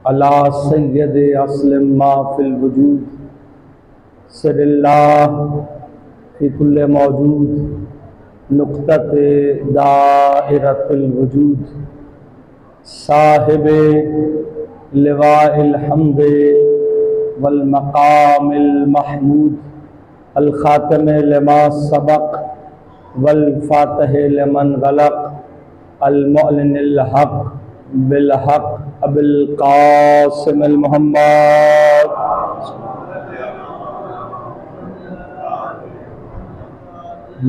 علی سید اصل ما فی الوجود سر اللہ فی کل موجود نقطۃ دائرۃ الوجود صاحب لواء الحمد والمقام المحمود الخاتم لما سبق والفاتح لمن غلق المعلن الحق بالحق ابو القاسم المحمد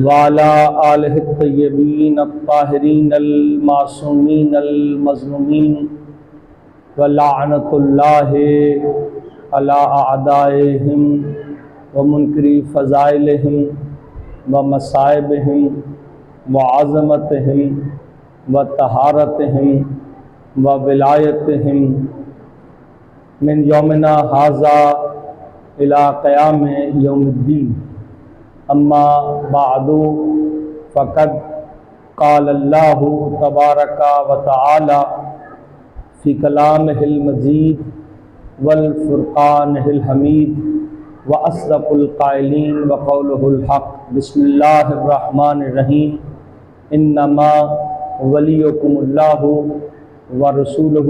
وعلى آلہ الطیبین الطاہرین المعصومین المظلومین ولعنۃ اللہ علی اعدائہم ومنکری فضائلہم ومصائبہم وعظمتہم وطہارتہم وولایتہم من یومنا ھذا الی قیام یوم الدین اما بعد فقد قال اللہ تبارک و تعالی فی کلامہ المجید والفرقانہ الحمید واصدق القائلین وقولہ الحق بسم اللہ الرحمن الرحیم انما ولیکم اللہ ورسولہ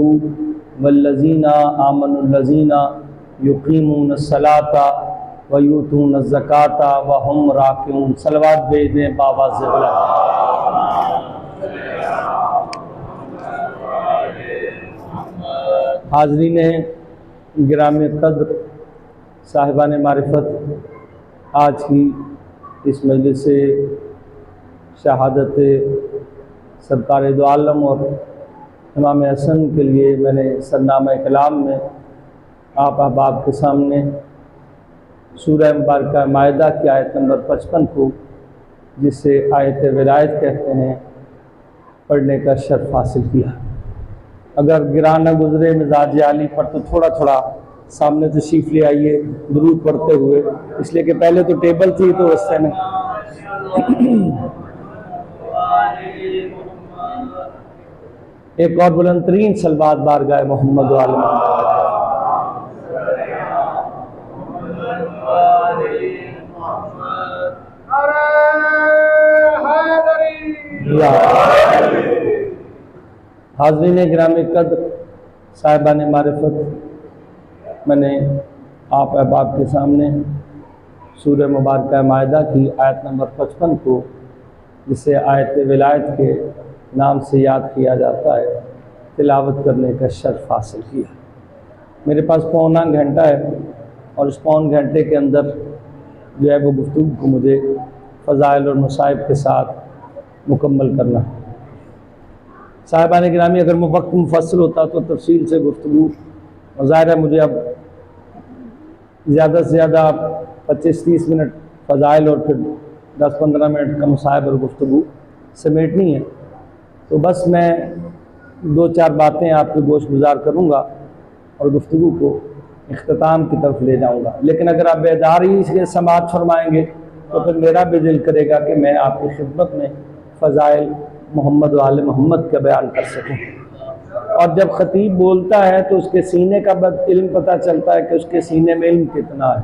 والذین آمنوا الذین یقیمون الصلاۃ ویؤتون الزکاۃ وہم راکعون۔ صلوات بھیج دیں باواز بلند۔ حاضرین گرامی قدر، صاحبان معرفت، آج کی اس مجلس شہادت سرکار دو عالم اور امام حسن کے لیے میں نے سرنامہ کلام میں آپ احباب کے سامنے سورہ مبارکہ مائدہ کی آیت نمبر 55 کو، جس سے آیت ولایت کہتے ہیں، پڑھنے کا شرف حاصل کیا۔ اگر گران نہ گزرے مزاج عالی پر تو تھوڑا تھوڑا سامنے تشریف لے آئیے درود پڑھتے ہوئے، اس لیے کہ پہلے تو ٹیبل تھی تو اس سے میں ایک اور بلند ترین صلوات بارگاہ محمد و آل محمد۔ حاضرین گرامی قدر، صاحبان معرفت، میں نے آپ احباب کے سامنے سورہ مبارکہ مائدہ کی آیت نمبر 55 کو، جسے آیت ولایت کے نام سے یاد کیا جاتا ہے، تلاوت کرنے کا شرف حاصل کیا۔ میرے پاس پونا گھنٹہ ہے اور اس پون گھنٹے کے اندر جو ہے وہ گفتگو کو مجھے فضائل اور مصائب کے ساتھ مکمل کرنا ہے۔ صاحبان گرامی، اگر وقت مفصل ہوتا تو تفصیل سے گفتگو، اور ظاہر ہے مجھے اب زیادہ سے زیادہ 25-30 منٹ فضائل اور پھر 10-15 منٹ کا مصائب اور گفتگو سمیٹنی ہے، تو بس میں 2-4 باتیں آپ کے گوش گزار کروں گا اور گفتگو کو اختتام کی طرف لے جاؤں گا۔ لیکن اگر آپ بیداری سے سماعت فرمائیں گے تو پھر میرا بھی دل کرے گا کہ میں آپ کی خدمت میں فضائل محمد و آل محمد کا بیان کر سکوں۔ اور جب خطیب بولتا ہے تو اس کے سینے کا علم پتہ چلتا ہے کہ اس کے سینے میں علم کتنا ہے،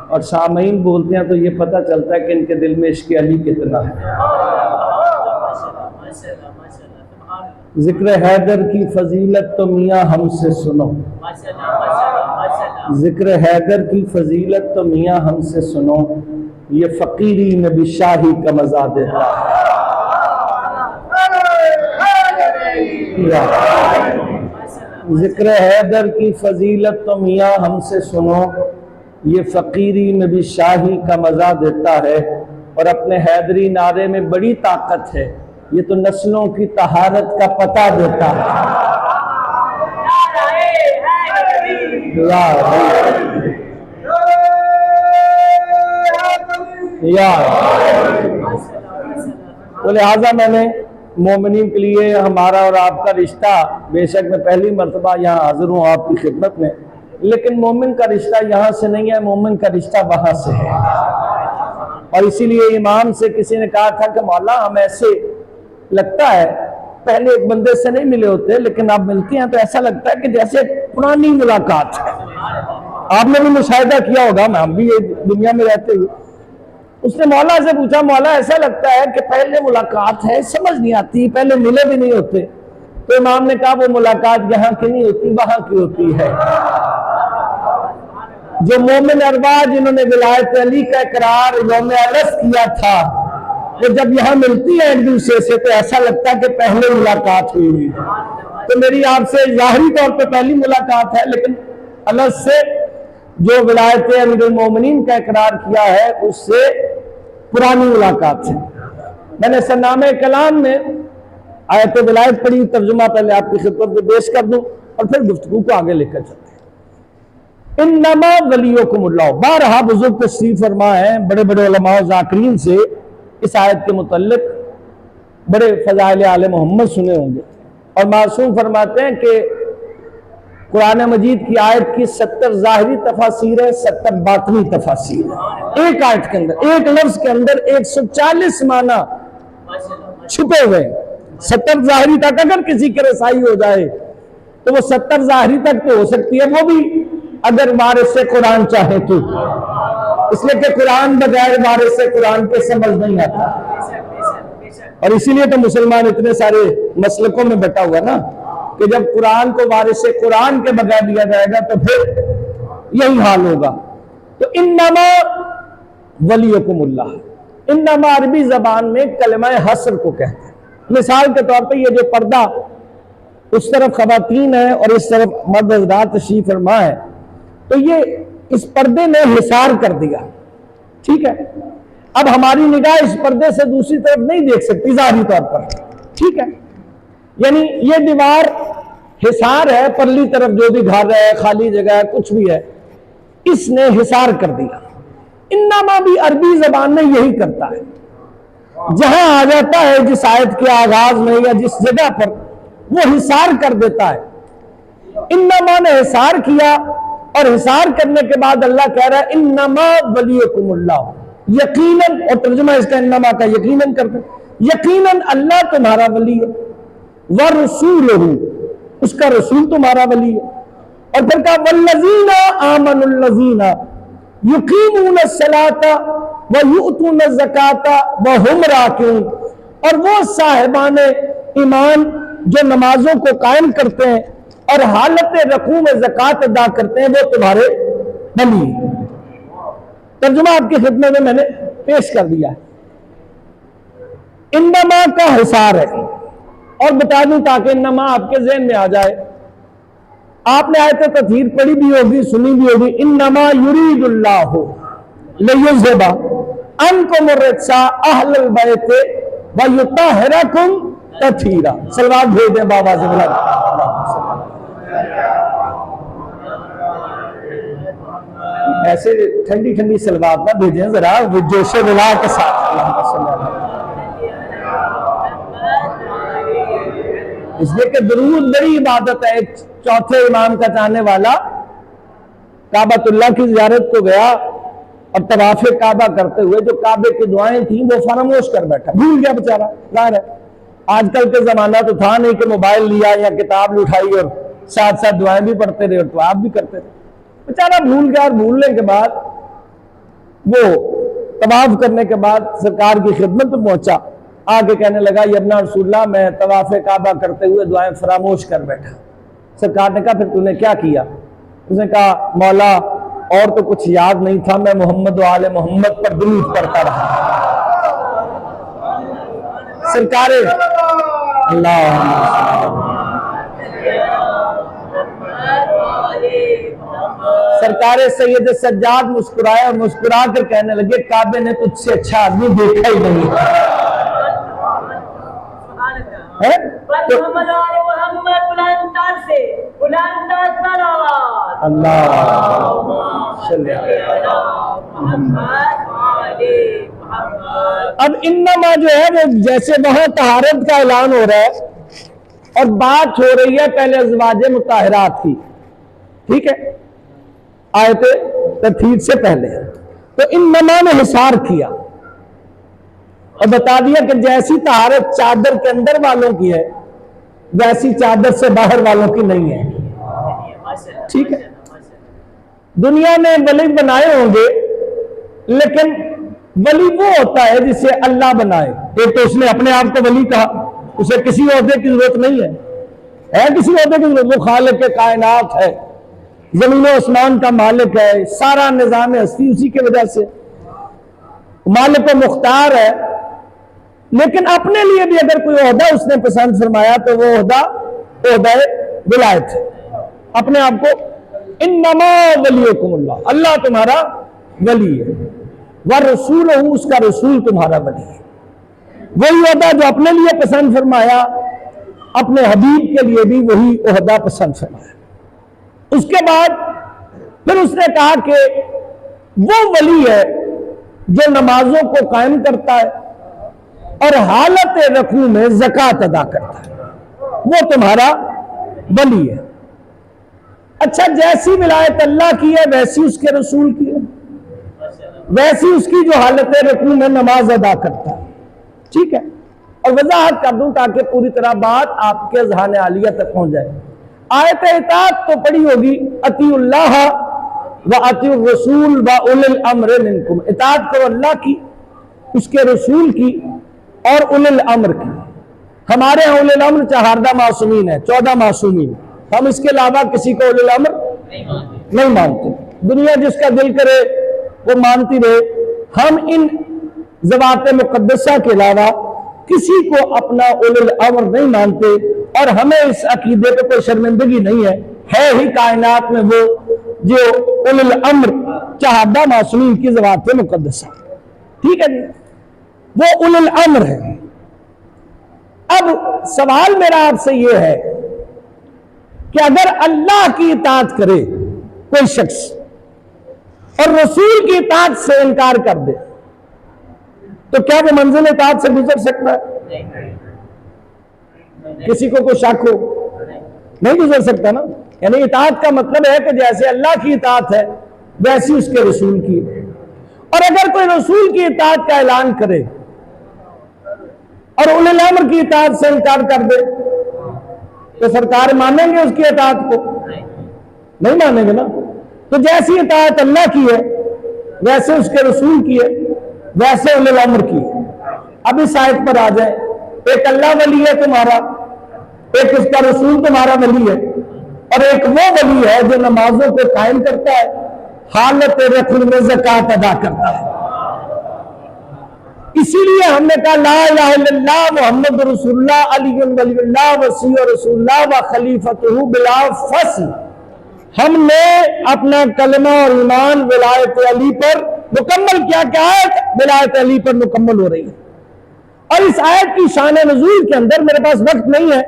اور سامعین بولتے ہیں تو یہ پتہ چلتا ہے کہ ان کے دل میں عشق علی کتنا ہے۔ ذکر حیدر کی فضیلت تو میاں ہم سے سنو، ذکر حیدر کی فضیلت تو میاں ہم سے سنو، یہ فقیری میں بھی شاہی کا مزہ دیتا ہے۔ ذکر حیدر کی فضیلت تو میاں ہم سے سنو، یہ فقیری میں بھی شاہی کا مزہ دیتا ہے، اور اپنے حیدری نعرے میں بڑی طاقت ہے، یہ تو نسلوں کی طہارت کا پتہ دیتا ہے۔ تو لہٰذا میں نے مومنین کے لیے ہمارا اور آپ کا رشتہ، بے شک میں پہلی مرتبہ یہاں حاضر ہوں آپ کی خدمت میں، لیکن مومن کا رشتہ یہاں سے نہیں ہے، مومن کا رشتہ وہاں سے ہے۔ اور اسی لیے امام سے کسی نے کہا تھا کہ مولا ہم ایسے لگتا ہے پہلے ایک بندے سے نہیں ملے ہوتے، لیکن آپ ملتے ہیں تو ایسا لگتا ہے کہ جیسے پرانی ملاقات ہے. آپ نے بھی مشاہدہ کیا ہوگا، ہم بھی یہ دنیا میں رہتے ہوئے. اس نے مولا سے پوچھا، مولا ایسا لگتا ہے کہ پہلے ملاقات ہے، سمجھ نہیں آتی، پہلے ملے بھی نہیں ہوتے. تو امام نے کہا وہ ملاقات یہاں کی نہیں ہوتی، وہاں کی ہوتی ہے. جو مومن ارواح جنہوں نے ولایت علی کا اقرار یوم عرس کیا تھا، وہ جب یہاں ملتی ہے ایک دوسرے سے تو ایسا لگتا ہے کہ پہلے ملاقات ہوئی. تو میری آپ سے ظاہری طور پہ پہلی ملاقات ہے، لیکن اللہ سے جو ولایت امیر المومنین کا اقرار کیا ہے اس سے پرانی ملاقات ہے. میں نے سرنامہ کلام میں آیت ولایت پڑھی، ترجمہ پہلے آپ کی خدمت میں پیش کر دوں اور پھر گفتگو کو آگے لے کر چلتے ہیں. انما ولیکم اللہ. بارہا بزرگ تشریف فرما ہے بڑے بڑے علماء و ذاکرین سے اس آیت کے متعلق بڑے فضائل آل محمد سنے ہوں گے، اور معصوم فرماتے ہیں کہ قرآن مجید کی آیت کی 70 ظاہری تفاسیر ہے، 70 باطنی تفاسیر ہے. ایک آیت کے اندر، ایک لفظ کے اندر 140 معنی چھپے ہوئے. 70 ظاہری تک اگر کسی کی رسائی ہو جائے تو وہ 70 ظاہری تک تو ہو سکتی ہے، وہ بھی اگر وارث سے قرآن چاہے تو. اس لیے کہ قرآن بغیر وارث سے قرآن کے سمجھ نہیں آتا، اور اسی لیے تو مسلمان اتنے سارے مسلکوں میں بٹا ہوا نا، کہ جب قرآن کو وارث سے قرآن کے بغیر دیا جائے گا تو پھر یہی حال ہوگا. تو انما ولیکم اللہ، انما عربی زبان میں کلمہ حصر کو کہتے ہیں. مثال کے طور پہ یہ جو پردہ اس طرف خواتین ہیں اور اس طرف مرد حضرات تشریف فرما ہے، تو یہ اس پردے نے حصار کر دیا. ٹھیک ہے، اب ہماری نگاہ اس پردے سے دوسری طرف نہیں دیکھ سکتی ظاہری طور پر. ٹھیک ہے، یعنی یہ دیوار حصار ہے، پرلی طرف جو بھی گھر ہے، خالی جگہ ہے، کچھ بھی ہے، اس نے حصار کر دیا. انما بھی عربی زبان میں یہی کرتا ہے، جہاں آ جاتا ہے جس آیت کے آغاز میں یا جس جگہ پر وہ حصار کر دیتا ہے. انما نے حصار کیا، اور حصار کرنے کے بعد اللہ کہہ رہا ہے انما ولیکم اللہ، یقیناً، اور ترجمہ اس کا انما کا یقیناً کرتے، یقیناً اللہ تمہارا ولی ہے، ورسولہ، اس کا رسول تمہارا ولی ہے. اور پھر کہا والذین آمنوا الذین یقیمون الصلاۃ ویؤتون الزکاۃ وہم راکعون، اور وہ صاحبان ایمان جو نمازوں کو قائم کرتے ہیں اور حالت رکوع میں زکوٰۃ ادا کرتے ہیں، وہ تمہارے ولی ہیں. ترجمہ آپ کی خدمت میں میں نے پیش کر دیا ہے. انما کا حصار ہے، اور بتا دوں تاکہ انما آپ کے ذہن میں آ جائے. آپ نے آیت تطہیر پڑھی بھی ہوگی، سنی بھی ہوگی. انما یرید اللہ لیذھب عنکم الرجس اہل البیت ویطہرکم تطہیرا. صلوات بھیج دیں بابا سے بلا. ایسے ٹھنڈی ٹھنڈی صلوات نہ بھیجیں، ذرا جوش و ولا کے ساتھ. اس لیے کہ درود بڑی عبادت ہے. ایک چوتھے امام کا چاہنے والا کعبۃ اللہ کی زیارت کو گیا اور طواف کعبہ کرتے ہوئے جو کعبے کی دعائیں تھیں وہ فراموش کر بیٹھا، بھول گیا بیچارہ. ظاہر ہے آج کل کے زمانہ تو تھا نہیں کہ موبائل لیا یا کتاب اٹھائی اور ساتھ ساتھ دعائیں بھی پڑھتے رہے اور طواف بھی کرتے رہے. بیچارہ بھول گیا، اور بھولنے کے بعد وہ طواف کرنے کے بعد سرکار کی خدمت میں پہنچا، آ کے کہنے لگا ابن رسول اللہ میں طواف کعبہ کرتے ہوئے دعائیں فراموش کر بیٹھا. سرکار نے کہا پھر تو نے کیا کیا؟ اس نے کہا مولا اور تو کچھ یاد نہیں تھا، میں محمد و آل محمد پر درود پڑھتا رہا. سرکار سرکار سید سجاد مسکرائے اور مسکرا کر کہنے لگے کعبے نے تجھ سے اچھا آدمی دیکھا ہی نہیں. اب انما جو ہے وہ جیسے وہاں طہارت کا اعلان ہو رہا ہے اور بات ہو رہی ہے پہلے ازواج مطہرات کی، ٹھیک ہے، آیت تطہیر سے پہلے، تو انما نے حصار کیا اور بتا دیا کہ جیسی طہارت چادر کے اندر والوں کی ہے ویسی چادر سے باہر والوں کی نہیں ہے. ٹھیک ہے، دنیا نے ولی بنائے ہوں گے، لیکن ولی وہ ہوتا ہے جسے اللہ بنائے۔ ایک تو اس نے اپنے آپ کو ولی کہا، اسے کسی عہدے کی ضرورت نہیں ہے کسی عہدے کی ضرورت، وہ خالق کائنات ہے، زمین و آسمان کا مالک ہے، سارا نظام ہستی اسی کی وجہ سے مالک و مختار ہے۔ لیکن اپنے لیے بھی اگر کوئی عہدہ اس نے پسند فرمایا تو وہ عہدہ ولایت ہے۔ اپنے آپ کو انما ولیکم اللہ، اللہ تمہارا ولی ہے، ورسولہ، اس کا رسول تمہارا ولی ہے۔ وہی عہدہ جو اپنے لیے پسند فرمایا، اپنے حبیب کے لیے بھی وہی عہدہ پسند فرمایا۔ اس کے بعد پھر اس نے کہا کہ وہ ولی ہے جو نمازوں کو قائم کرتا ہے اور حالت رکوع میں زکوٰۃ ادا کرتا ہے، وہ تمہارا ولی ہے۔ اچھا، جیسی ولایت اللہ کی ہے ویسی اس کے رسول کی ہے، ویسی اس کی جو حالت رکوع میں نماز ادا کرتا ہے، ٹھیک ہے۔ اور وضاحت کر دوں تاکہ پوری طرح بات آپ کے اذہان عالیہ تک پہنچ جائے۔ آیت اطاعت تو پڑھی ہوگی، اطیعوا اللہ واطیعوا الرسول واولی الامر منکم، اطاعت کرو اللہ کی، اس کے رسول کی اور اولی الامر کی۔ ہمارے ہاں اولی الامر 14 معصومین ہیں، 14 معصومین، ہم اس کے علاوہ کسی کو اولی الامر نہیں مانتے۔ دنیا جس کا دل کرے وہ مانتی رہے، ہم ان ذوات مقدسہ کے علاوہ کسی کو اپنا اولی الامر نہیں مانتے، اور ہمیں اس عقیدے پہ کوئی شرمندگی نہیں ہے ہی کائنات میں وہ جو اولی الامر 14 معصومین کی ذوات مقدسہ، ٹھیک ہے جی، وہ اولی الامر ہے۔ اب سوال میرا آپ سے یہ ہے کہ اگر اللہ کی اطاعت کرے کوئی شخص اور رسول کی اطاعت سے انکار کر دے تو کیا وہ منزل اطاعت سے گزر سکتا ہے؟ کسی کو کوئی شک ہو؟ نہیں گزر سکتا نا۔ یعنی اطاعت کا مطلب ہے کہ جیسے اللہ کی اطاعت ہے ویسی اس کے رسول کی، اور اگر کوئی رسول کی اطاعت کا اعلان کرے اور اولی الامر کی اطاعت سے انکار کر دے تو سرکار مانیں گے اس کی اطاعت کو؟ نہیں مانیں گے نا۔ تو جیسی اطاعت اللہ کی ہے ویسے اس کے رسول کی ہے، ویسے اولی الامر کی ہے۔ اب اس آیت پر آ جائیں، ایک اللہ ولی ہے تمہارا، ایک اس کا رسول تمہارا ولی ہے، اور ایک وہ ولی ہے جو نمازوں کو قائم کرتا ہے، حالت رکوع میں زکوٰۃ ادا کرتا ہے۔ اسی لیے ہم نے کہا لا الہ الا اللہ محمد رسول اللہ علی ولی اللہ وصی رسول اللہ و خلیفۃہ بلا فصل۔ ہم نے اپنا کلمہ اور ایمان ولایت علی پر مکمل کیا، کہ آیت ولایت علی پر مکمل ہو رہی ہے۔ اور اس آیت کی شان نزول کے اندر میرے پاس وقت نہیں ہے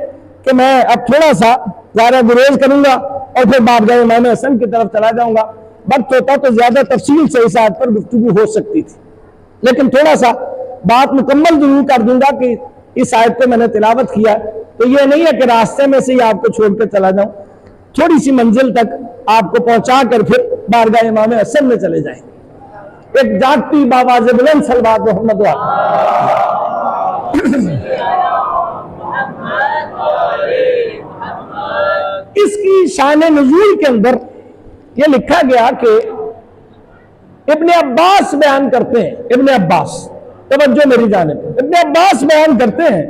کہ میں اب تھوڑا سا ظاہر گریز کروں گا اور پھر بارگاہ امام حسن کی طرف چلا جاؤں گا۔ وقت ہوتا تو زیادہ تفصیل سے اس آیت پر گفتگو ہو سکتی تھی، لیکن تھوڑا سا بات مکمل ضرور کر دوں گا کہ اس آیت کو میں نے تلاوت کیا، تو یہ نہیں ہے کہ راستے میں سے ہی آپ کو چھوڑ کر چلا جاؤں، تھوڑی سی منزل تک آپ کو پہنچا کر پھر بارگاہ امام حسن میں چلے جائیں۔ ایک جاگتی بآواز بلند صلوات محمد اس کی شان نزول کے اندر یہ لکھا گیا کہ ابن عباس بیان کرتے ہیں، ابن عباس، توجہ میری جانب، ابن عباس بیان کرتے ہیں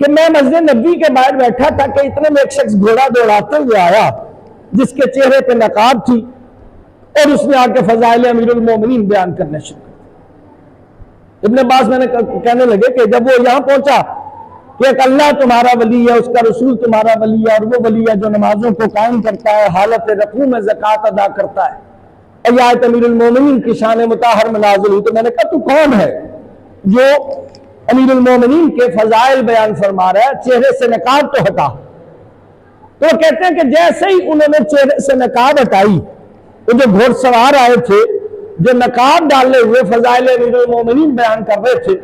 کہ میں مسجد نبوی کے باہر بیٹھا تھا کہ اتنے میں ایک شخص گھوڑا دوڑاتے ہوئے آیا جس کے چہرے پہ نقاب تھی، اور اس نے آ کے فضائل امیر المومنین بیان کرنے شروع کر۔ ابن عباس میں نے کہنے لگے کہ جب وہ یہاں پہنچا کہ ایک اللہ تمہارا ولی ہے، اس کا رسول تمہارا ولی ہے، اور وہ ولی ہے جو نمازوں کو قائم کرتا ہے، حالت رکوع میں زکوٰۃ ادا کرتا ہے، اور یہ آیت امیر المومنین کی شان مطہر میں نازل ہوئی، تو میں نے کہا تو کون ہے جو امیر المومنین کے فضائل بیان فرما رہا ہے، چہرے سے نقاب تو ہٹا۔ تو وہ کہتے ہیں کہ جیسے ہی انہوں نے چہرے سے نقاب ہٹائی، وہ جو گھوڑ سوار آئے تھے جو نقاب ڈالے ہوئے فضائل امیر المومنین بیان کر رہے تھے،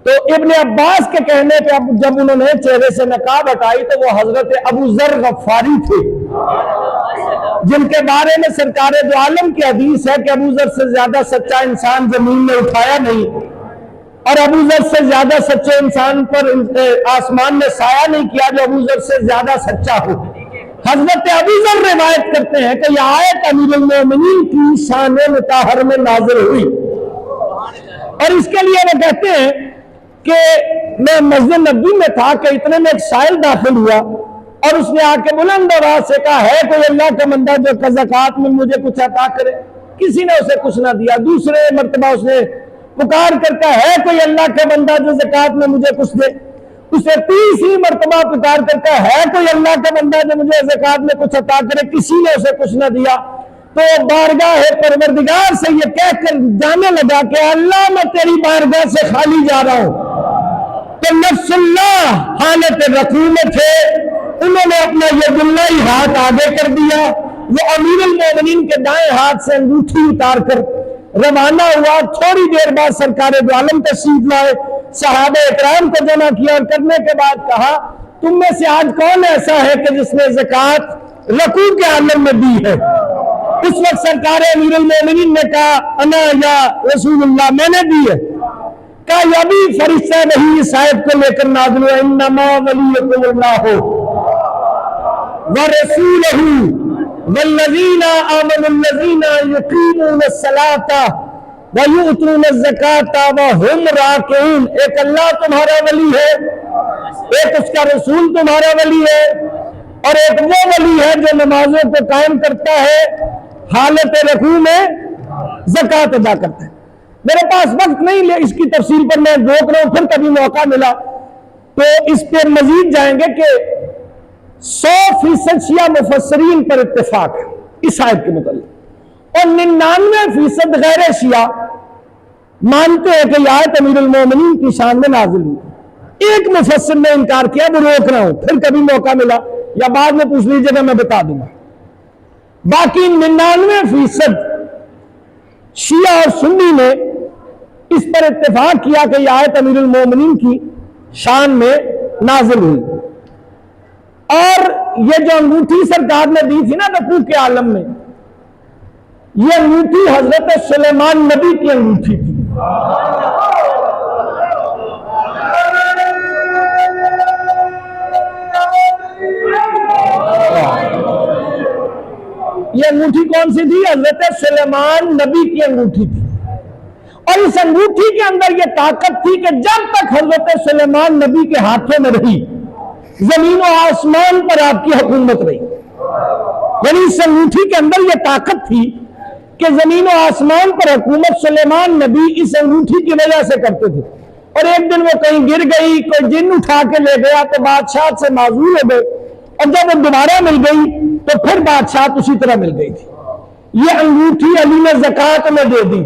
تو ابن عباس کے کہنے پہ جب انہوں نے چہرے سے نقاب ہٹائی تو وہ حضرت ابو ذر غفاری تھے، جن کے بارے میں سرکار دو عالم کی حدیث ہے کہ ابو ذر سے زیادہ سچا انسان زمین میں اٹھایا نہیں، اور ابو ذر سے زیادہ سچے انسان پر آسمان نے سایہ نہیں کیا جو ابو ذر سے زیادہ سچا ہو۔ حضرت ابو ذر روایت کرتے ہیں کہ یہ آیت امیر المومنین کی شان مطہر میں نازل ہوئی، اور اس کے لیے وہ کہتے ہیں کہ میں مسجد نبوی میں تھا کہ اتنے میں ایک سائل داخل ہوا اور اس نے آ کے بلند آواز سے کہا ہے کوئی اللہ کا بندہ جو زکوٰۃ میں مجھے کچھ عطا کرے؟ کسی نے اسے کچھ نہ دیا۔ دوسرے مرتبہ اس نے پکار کرتا ہے کوئی اللہ کا بندہ جو زکوٰۃ میں مجھے کچھ دے؟ اسے تیسری مرتبہ پکار کرتا ہے کوئی اللہ کا بندہ جو مجھے زکوٰۃ میں کچھ عطا کرے؟ کسی نے اسے کچھ نہ دیا۔ تو بارگاہ پروردگار سے یہ کہہ کر جانے لگا کہ اللہ میں تیری بارگاہ سے خالی جا رہا ہوں۔ تو نفس اللہ حالت رکوع میں تھے، انہوں نے اپنا ید اللہ ہاتھ آگے کر دیا، وہ امیر المومنین کے دائیں ہاتھ سے انگوٹھی اتار کر روانہ ہوا۔ تھوڑی دیر بعد سرکار دو عالم تشریف لائے، صحابہ اکرام کو جمع کیا اور کرنے کے بعد کہا تم میں سے آج کون ایسا ہے کہ جس نے زکوٰۃ رکوع کے عالم میں دی ہے؟ اس وقت سرکار امیر المومنین نے کہا انا یا رسول اللہ، میں نے دی ہے۔ کہا یہ بھی فرشتہ نہیں اس آیت کو لے کر نازل ہوا انما ولیکم اللہ ورسولہ والذین آمنوا الذین یقیمون الصلاۃ ویؤتون الزکاۃ وہم راکعون۔ ایک اللہ تمہارا ولی ہے، ایک اس کا رسول تمہارا ولی ہے، اور ایک وہ ولی ہے جو نمازوں کو قائم کرتا ہے، حالت رکوع میں زکوٰۃ ادا کرتا ہے۔ میرے پاس وقت نہیں لے اس کی تفصیل پر، میں روک رہا ہوں، پھر کبھی موقع ملا تو اس پر مزید جائیں گے کہ 100% شیعہ مفسرین پر اتفاق ہے اس آیت کے متعلق، اور 99% غیر شیعہ مانتے ہیں کہ یہ آیت امیر المومنین کی شان میں نازل ہوئی۔ ایک مفسر نے انکار کیا، وہ روک رہا ہوں، پھر کبھی موقع ملا یا بعد میں پوچھ لیجیے گا، میں بتا دوں گا۔ باقی 99% شیعہ اور سنی نے اس پر اتفاق کیا کہ یہ آیت امیر المومنین کی شان میں نازل ہوئی۔ اور یہ جو انگوٹھی سرکار نے دی تھی نا رکوع کے عالم میں، یہ انگوٹھی حضرت سلیمان نبی کی انگوٹھی تھی۔ یہ انگوٹھی کون سی تھی؟ حضرت سلیمان نبی کی انگوٹھی تھی، اور اس انگوٹھی کے اندر یہ طاقت تھی کہ جب تک حضرت سلیمان نبی کے ہاتھوں میں رہی زمین و آسمان پر آپ کی حکومت رہی۔ یعنی اس انگوٹھی کے اندر یہ طاقت تھی کہ زمین و آسمان پر حکومت سلیمان نبی اس انگوٹھی کی وجہ سے کرتے تھے۔ اور ایک دن وہ کہیں گر گئی، کوئی جن اٹھا کے لے گیا تو بادشاہ سے معذور ہو گئے، اور جب وہ دوبارہ مل گئی تو پھر بادشاہ اسی طرح مل گئی تھی۔ یہ انگوٹھی علی نے زکوٰۃ میں دے دی۔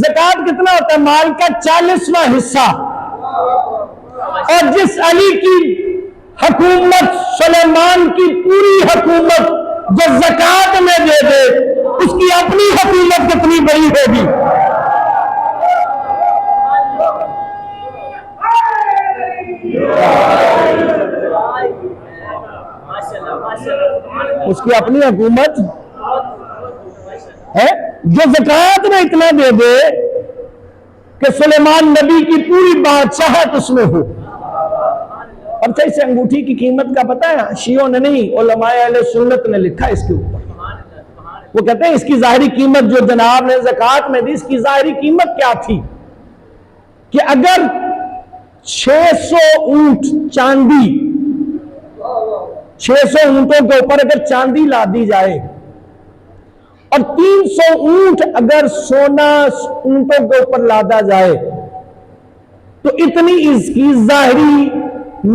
زکوٰۃ کتنا ہوتا ہے؟ مال کا 40واں حصہ، اور جس علی کی حکومت سلیمان کی پوری حکومت جو زکوٰۃ میں دے دے، اس کی اپنی حکومت کتنی بڑی ہوگی۔ اس کی اپنی حکومت ہے جو زکوٰۃ میں اتنا دے دے کہ سلیمان نبی کی پوری بادشاہت اس میں ہو۔ اب سے انگوٹھی کی قیمت کا پتہ ہے؟ شیعوں نے نہیں، علماء اہل سنت نے لکھا اس کے اوپر۔ وہ کہتے ہیں اس کی ظاہری قیمت جو جناب نے زکوٰۃ میں دی، اس کی ظاہری قیمت کیا تھی کہ اگر 600 اونٹ چاندی، 600 اونٹوں کے اوپر اگر چاندی لا دی جائے اور 300 اونٹ اگر سونا اونٹوں کے اوپر لادا جائے تو اتنی اس کی ظاہری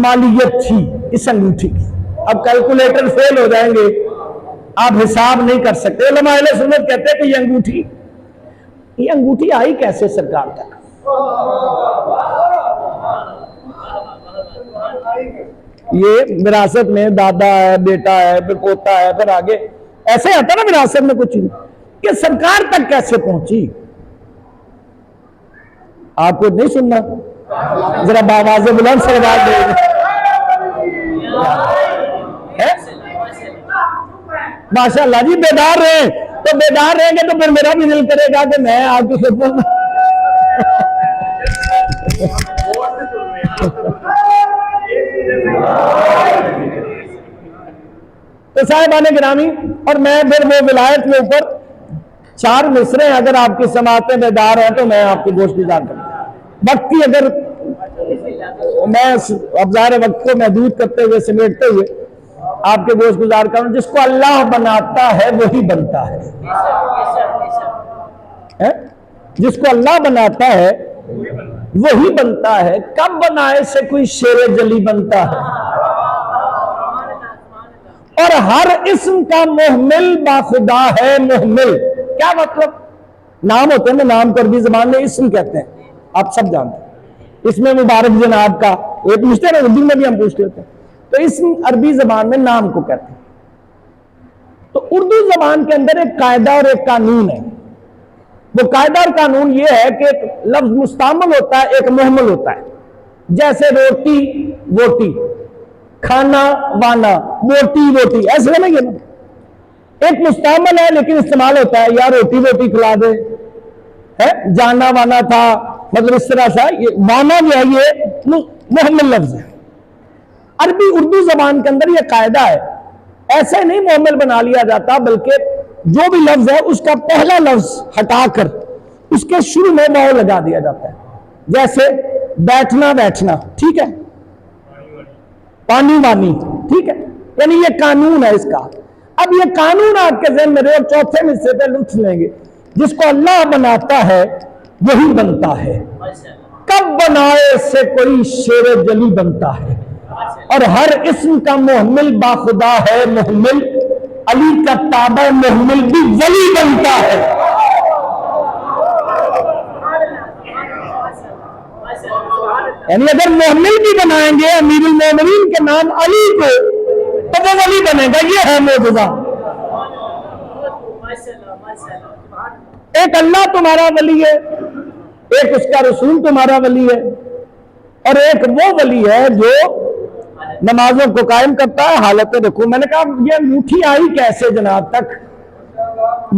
مالیت تھی اس انگوٹھی کی۔ اب کیلکولیٹر فیل ہو جائیں گے، آپ حساب نہیں کر سکتے۔ علماء اہل سنت کہتے ہیں کہ یہ انگوٹھی آئی کیسے سرکار تک؟ یہ وراثت میں دادا ہے، بیٹا ہے، پھر پوتا ہے، پھر آگے ایسے آتا نا وراثت میں کچھ چیز، کہ سرکار تک کیسے پہنچی؟ آپ کو نہیں سننا؟ ذرا باواز بلند سے آواز دے۔ ماشاء اللہ جی، بیدار رہے۔ تو بیدار رہیں گے تو پھر میرا بھی دل کرے گا کہ میں آپ کی خدمت میں تو صاحبان گرامی، اور میں پھر وہ ولایت کے اوپر 4 مصرے اگر آپ کی سماعتیں بیدار ہیں تو میں آپ کی گوش گزار کروں وقت کی، اگر میں ابزار وقت کو محدود کرتے ہوئے سمیٹتے ہوئے آپ کے گوش گزار کروں. جس کو اللہ بناتا ہے وہی بنتا ہے. جس کو اللہ بناتا ہے وہی بنتا ہے. کب بنائے سے کوئی شیر جلی بنتا ہے. اور ہر اسم کا محمل باخدا ہے. محمل کیا مطلب؟ نام ہوتے ہیں نا، نام کو عربی زبان میں اسم کہتے ہیں، آپ سب جانتے ہیں. اس میں مبارک جناب کا یہ پوچھتے ہیں نا، اردو میں بھی ہم پوچھ لیتے ہیں. تو اسم عربی زبان میں نام کو کہتے ہیں. تو اردو زبان کے اندر ایک قاعدہ اور ایک قانون ہے. وہ قاعدہ اور قانون یہ ہے کہ ایک لفظ مستعمل ہوتا ہے، ایک محمل ہوتا ہے. جیسے روٹی ووٹی، کھانا وانا، موٹی ووٹی، ایسے سمجھ گئے نا. ایک مستعمل ہے لیکن استعمال ہوتا ہے، یا روٹی ووٹی کھلا دے، جانا وانا تھا، مطلب اس طرح سے. یہ وانا جو ہے یہ محمل لفظ ہے. عربی اردو زبان کے اندر یہ قاعدہ ہے، ایسے نہیں محمل بنا لیا جاتا، بلکہ جو بھی لفظ ہے اس کا پہلا لفظ ہٹا کر اس کے شروع میں واو لگا دیا جاتا ہے. جیسے بیٹھنا بیٹھنا، ٹھیک ہے، پانی وانی، ٹھیک ہے. یعنی یہ قانون ہے اس کا. اب یہ قانون آپ کے ذہن میں رہے، اور چوتھے حصے پہ لطف لیں گے. جس کو اللہ بناتا ہے وہی بنتا ہے. کب بنائے سے کوئی شیر جلی بنتا ہے. اور ہر اسم کا محمل باخدا ہے. محمل علی کا تابع محمل بھی ولی بنتا ہے. یعنی اگر محمل بھی بنائیں گے امیر المومنین کے نام علی کو تو وہ ولی بنے گا. یہ ہے معجزہ. ایک اللہ تمہارا ولی ہے، ایک اس کا رسول تمہارا ولی ہے، اور ایک وہ ولی ہے جو نمازوں کو قائم کرتا ہے حالت رکوع. میں نے کہا یہ انگوٹھی آئی کیسے جناب تک؟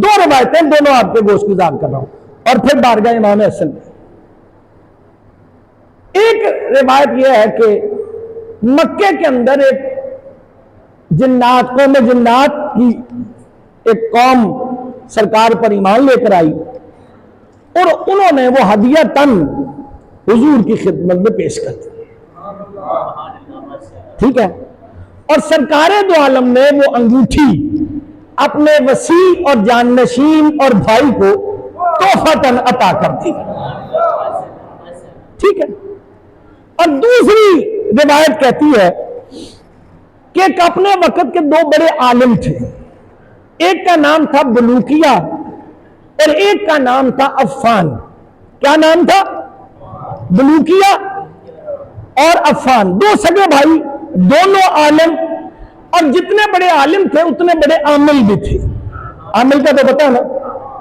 2 روایتیں دونوں آپ کے گوش گزار کر رہا ہوں، اور پھر بارگاہ امام حسن میں. ایک روایت یہ ہے کہ مکے کے اندر ایک جنات، قوم جنات کی ایک قوم سرکار پر ایمان لے کر آئی، اور انہوں نے وہ ہدیہ تن حضور کی خدمت میں پیش کر دی. ٹھیک ہے. اور سرکار دو عالم نے وہ انگوٹھی اپنے وسیع اور جانشین اور بھائی کو تحفۃً عطا کر دی. ٹھیک ہے. اور دوسری روایت کہتی ہے کہ ایک اپنے وقت کے 2 بڑے عالم تھے. ایک کا نام تھا بلوکیہ اور ایک کا نام تھا عفان. کیا نام تھا؟ بلوکیہ اور عفان. 2 سگے بھائی، دونوں عالم، اور جتنے بڑے عالم تھے اتنے بڑے عامل بھی تھے. عامل کا تو پتہ نا،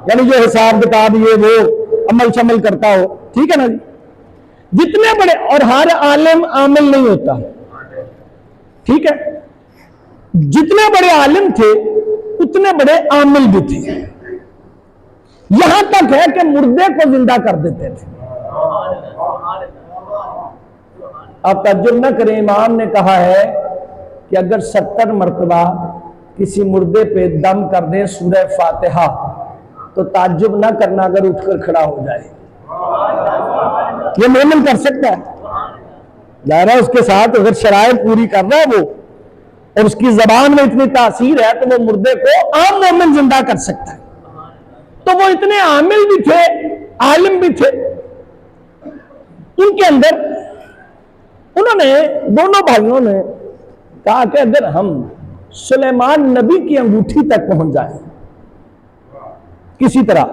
یعنی جو حساب کتاب یہ وہ عمل شمل کرتا ہو. ٹھیک ہے نا جی. جتنے بڑے، اور ہر عالم عامل نہیں ہوتا. ٹھیک ہے. جتنے بڑے عالم تھے اتنے بڑے عامل بھی تھے. یہاں تک ہے کہ مردے کو زندہ کر دیتے تھے. آپ تعجب نہ کریں، امام نے کہا ہے کہ اگر 70 مرتبہ کسی مردے پہ دم کر دیں سورہ فاتحہ تو تعجب نہ کرنا اگر اٹھ کر کھڑا ہو جائے. یہ مومن کر سکتا ہے. ظاہر ہے اس کے ساتھ اگر شرائط پوری کر رہا ہے وہ، اور اس کی زبان میں اتنی تاثیر ہے تو وہ مردے کو عام مومن زندہ کر سکتا ہے. تو وہ اتنے عامل بھی تھے، عالم بھی تھے. ان کے اندر انہوں نے، دونوں بھائیوں نے کہا کہ اگر ہم سلیمان نبی کی انگوٹھی تک پہنچ جائیں کسی طرح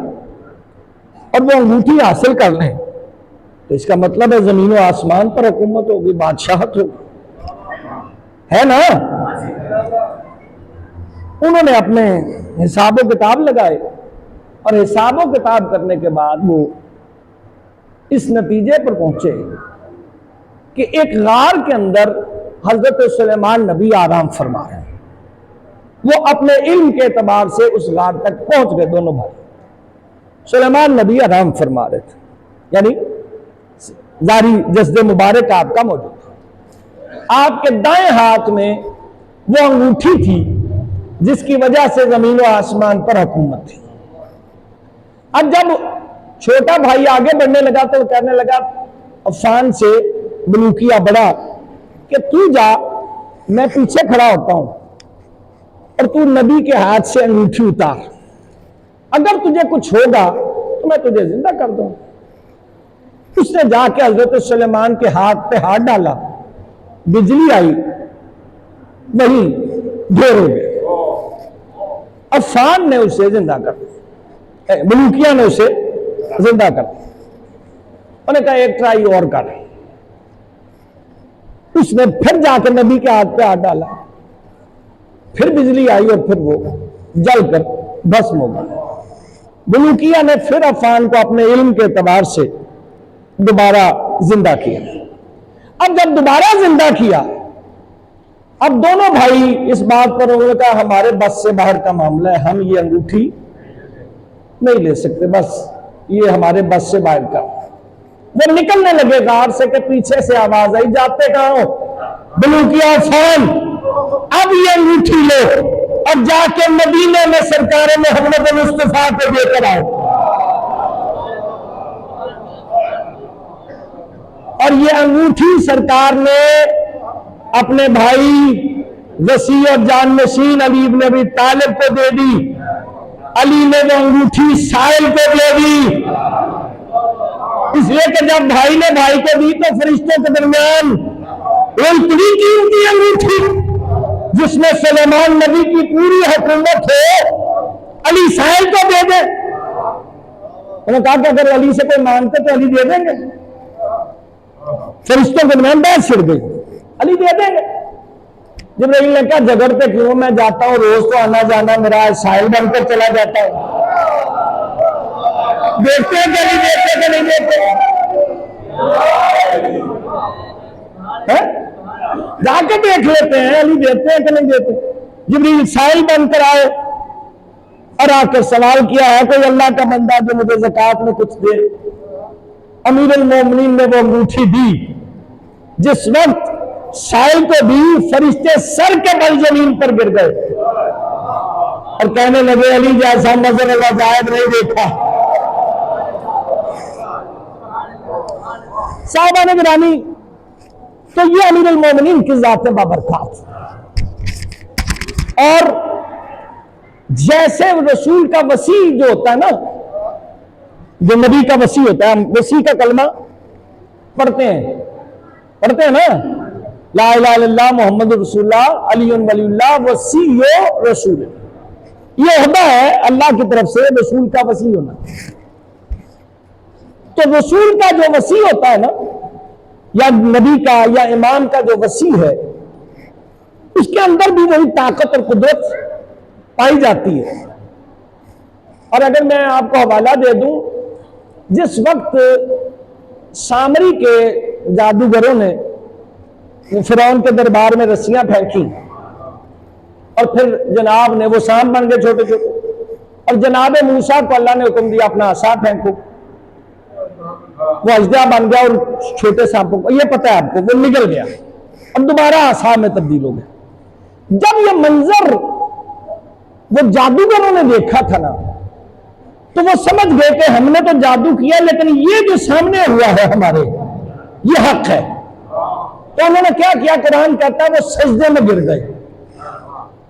اور وہ انگوٹھی حاصل کر لیں تو اس کا مطلب ہے زمین و آسمان پر حکومت ہوگی، بادشاہت ہوگی، ہے نا. انہوں نے اپنے حساب و کتاب لگائے، اور حساب و کتاب کرنے کے بعد وہ اس نتیجے پر پہنچے کہ ایک غار کے اندر حضرت سلیمان نبی آرام فرما رہے ہیں. وہ اپنے علم کے اعتبار سے اس غار تک پہنچ گئے دونوں بھائی. سلیمان نبی آرام فرما رہے تھے، یعنی ظاہری جسد مبارک آپ کا موجود تھا. آپ کے دائیں ہاتھ میں وہ انگوٹھی تھی جس کی وجہ سے زمین و آسمان پر حکومت تھی. اب جب چھوٹا بھائی آگے بڑھنے لگا تو وہ کہنے لگا عفان سے ملوکیہ بڑا کہ تو جا، میں پیچھے کھڑا ہوتا ہوں اور تو نبی کے ہاتھ سے انگوٹھی اتار، اگر تجھے کچھ ہوگا تو میں تجھے زندہ کر دوں. اس نے جا کے حضرت سلیمان کے ہاتھ پہ ہاتھ ڈالا، بجلی آئی، وہی ڈھیر ہو گئے. عفان نے اسے زندہ کر دیا، ملوکیہ نے اسے زندہ کر دیا. انہوں نے کہا ایک ٹرائی اور کر. اس نے پھر جا کے نبی کے ہاتھ پہ ہاتھ ڈالا، پھر بجلی آئی اور پھر وہ جل کر بھسم ہو گیا. ملوکیہ نے پھر عفان کو اپنے علم کے اعتبار سے دوبارہ زندہ کیا. اب جب دوبارہ زندہ کیا، اب دونوں بھائی اس بات پر انہوں نے کہا ہمارے بس سے باہر کا معاملہ ہے، ہم یہ انگوٹھی نہیں لے سکتے، بس یہ ہمارے بس سے باہر کا. وہ نکلنے لگے غار سے کہ پیچھے سے آواز آئی جاتے کہاں ہو؟ ملوکیہ عفان اب یہ انگوٹھی لو اور جا کے مدینے میں سرکار محمد مصطفیٰ کو دے کر آؤ. اور یہ انگوٹھی سرکار نے اپنے بھائی وسیع اور جان نشین علی بن ابی طالب کو دے دی. علی نے وہ انگوٹھی سائل کو دے دی، اس لیے کہ جب بھائی نے بھائی کو دی تو فرشتوں کے درمیان اتنی قیمتی انگوٹھی جس میں سلیمان نبی کی پوری حکومت ہو، علی سائل کو دے دے. انہوں نے کہا کہ اگر علی سے کوئی مانگتے تو علی دے دیں گے. فرشتوں کے درمیان بحث چھڑ گئی، علی دے دیں گے. جبرائیل نے کہا جھگڑتے کیوں، میں جاتا ہوں روز تو آنا جانا میرا سائل بن کر چلا جاتا ہے، دیکھتے ہیں کہ علی دیکھتے کہ نہیں دیکھتے، جا کے دیکھ لیتے ہیں علی دیکھتے ہیں کہ نہیں دیکھتے. جبرائیل سائل بن کر آئے اور آ کر سوال کیا ہے کوئی اللہ کا بندہ جو مجھے زکوٰۃ میں کچھ دے. امیر المومنین نے وہ انگوٹھی دی. جس وقت سائل کو بھی فرشتے سر کے بل زمین پر گر گئے اور کہنے لگے علی جیسا نظر اللہ زائد نہیں دیکھا. صحابہ نے گرامی، تو یہ امیر المومنین کی ذات بابرکات. اور جیسے رسول کا وسیع جو ہوتا ہے نا، جو نبی کا وسیع ہوتا ہے، وسیع کا کلمہ پڑھتے ہیں نا، لا الہ الا اللہ محمد رسول اللہ علی ولی اللہ وسیع رسول. یہ عہدہ ہے اللہ کی طرف سے رسول کا وسیع ہونا. تو رسول کا جو وسیع ہوتا ہے نا، یا نبی کا یا امام کا جو وسیع ہے، اس کے اندر بھی وہی طاقت اور قدرت پائی جاتی ہے. اور اگر میں آپ کو حوالہ دے دوں، جس وقت سامری کے جادوگروں نے فرعون کے دربار میں رسیاں پھینکی اور پھر جناب نے وہ سانپ بن گئے چھوٹے چھوٹے، اور جناب موسیٰ کو اللہ نے حکم دیا اپنا عصا پھینکو، وہ اژدہا بن گیا اور چھوٹے سانپوں کو، یہ پتہ ہے آپ کو، وہ نگل گیا اب دوبارہ عصا میں تبدیل ہو گیا. جب یہ منظر وہ جادوگروں نے دیکھا تھا نا، تو وہ سمجھ گئے کہ ہم نے تو جادو کیا لیکن یہ جو سامنے ہوا ہے ہمارے، یہ حق ہے. تو انہوں نے کیا قرآن کہتا ہے وہ سجدے میں گر گئے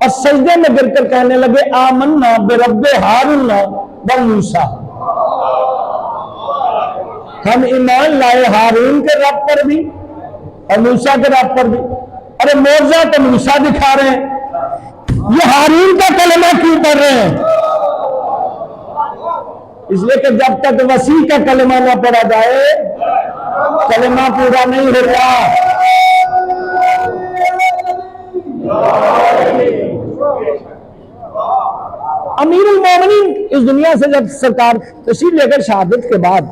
اور سجدے میں گر کر کہنے لگے آمنا برب ہارون و موسیٰ، ہم ایمان لائے ہارون کے رب پر بھی اور موسیٰ کے رب پر بھی. ارے معجزہ تو موسیٰ دکھا رہے ہیں، یہ ہارون کا کلمہ کیوں پڑھ رہے ہیں؟ اس لیے کہ جب تک وسیع کا کلمہ نہ پڑھا جائے کلمہ پورا نہیں ہوتا. امیر المومنین اس دنیا سے جب سرکار تشریف لے کر شہادت کے بعد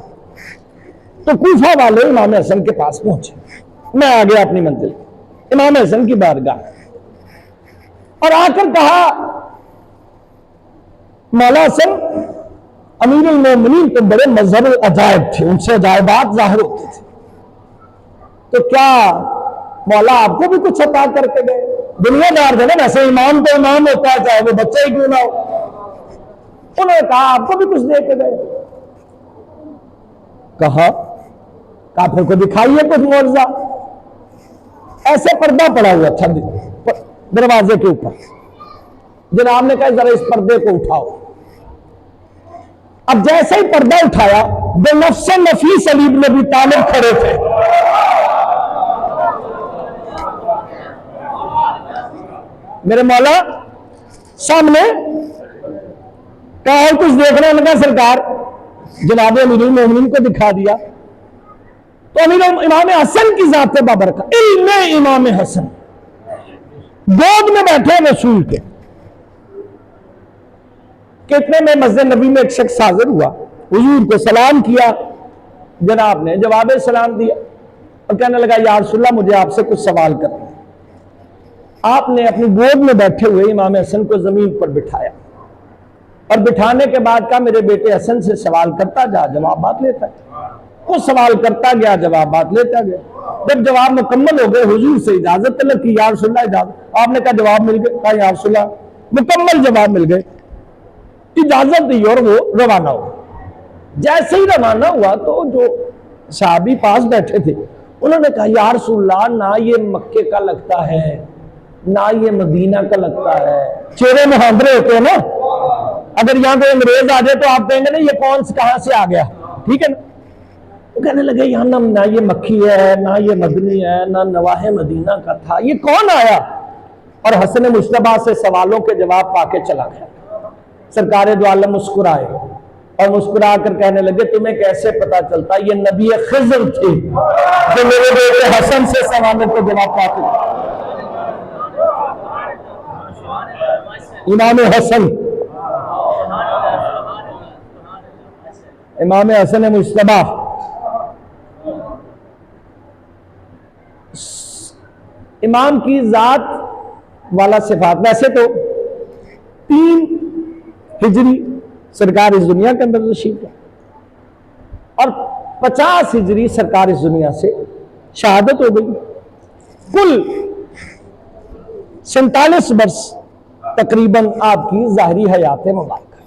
تو کوفہ والے امام حسن کے پاس پہنچے. میں آ گیا اپنی منزل، امام حسن کی بارگاہ، اور آ کر کہا مولا حسن امیر المومنین تو بڑے مظہر عجائب تھے، ان سے عجائبات ظاہر ہوتے تھے، تو کیا مولا آپ کو بھی کچھ عطا کر کے گئے؟ دنیا دار تھے نا، ویسے امام تو امام ہوتا ہے چاہے وہ بچہ ہی کیوں نہ ہو۔ انہوں نے کہا آپ کو بھی کچھ دے کے گئے؟ کہا پھر کو دکھائیے کچھ معجزہ۔ ایسے پردہ پڑا ہوا تھا دروازے کے اوپر، جناب نے کہا ذرا اس پردے کو اٹھاؤ۔ اب جیسے ہی پردہ اٹھایا بے نفس نفیس علی بن ابی طالب کھڑے تھے۔ میرے مولا سامنے کہا اور کچھ دیکھنا لگا، سرکار جناب امیر المومنین کو دکھا دیا تو امام حسن کی ذات بابرکت، علم امام حسن گود میں بیٹھے رسول کے۔ کتنے میں مسجد نبی میں ایک شخص حاضر ہوا، حضور کو سلام کیا، جناب نے جواب سلام دیا اور کہنے لگا یا رسول اللہ مجھے آپ سے کچھ سوال کرنا ہے۔ آپ نے اپنی گود میں بیٹھے ہوئے امام حسن کو زمین پر بٹھایا اور بٹھانے کے بعد کہا میرے بیٹے حسن سے سوال کرتا جا، جوابات لیتا ہے۔ وہ سوال کرتا گیا، جوابات لیتا گیا۔ جب جواب مکمل ہو گئے حضور سے اجازت طلب کی، یا رسول اللہ اجازت۔ آپ نے کہا جواب مل گئے؟ کہا یا رسول اللہ مکمل جواب مل گئے، اجازت دی اور وہ روانہ ہوا۔ جیسے ہی روانہ ہوا تو جو صحابی پاس بیٹھے تھے انہوں نے کہا یا رسول اللہ نہ یہ مکے کا لگتا ہے نہ یہ مدینہ کا لگتا ہے۔ چہرے محاورے ہوتے ہیں نا، اگر یہاں کوئی انگریز آ جائے تو آپ کہیں گے نا یہ کون کہاں سے آ گیا، ٹھیک ہے نا۔ وہ کہنے لگے یہاں نہ یہ مکی ہے نہ یہ مدنی ہے نہ نواح مدینہ کا تھا، یہ کون آیا؟ اور حسن مجتبیٰ سے سوالوں کے جواب پا کے چلا گیا۔ سرکار دو عالم مسکرائے اور مسکرا کر کہنے لگے تمہیں کیسے پتا چلتا؟ یہ نبی خضر تھے جو میرے بیٹے حسن سے سوالوں کے جواب پاتے۔ امام حسن، امام حسن مجتبیٰ امام کی ذات والا صفات، ویسے تو 3 ہجری سرکار اس دنیا کے اندر تشریف ہے اور 50 ہجری سرکار اس دنیا سے شہادت ہو گئی۔ کل 47 برس تقریباً آپ کی ظاہری حیات مبارکہ۔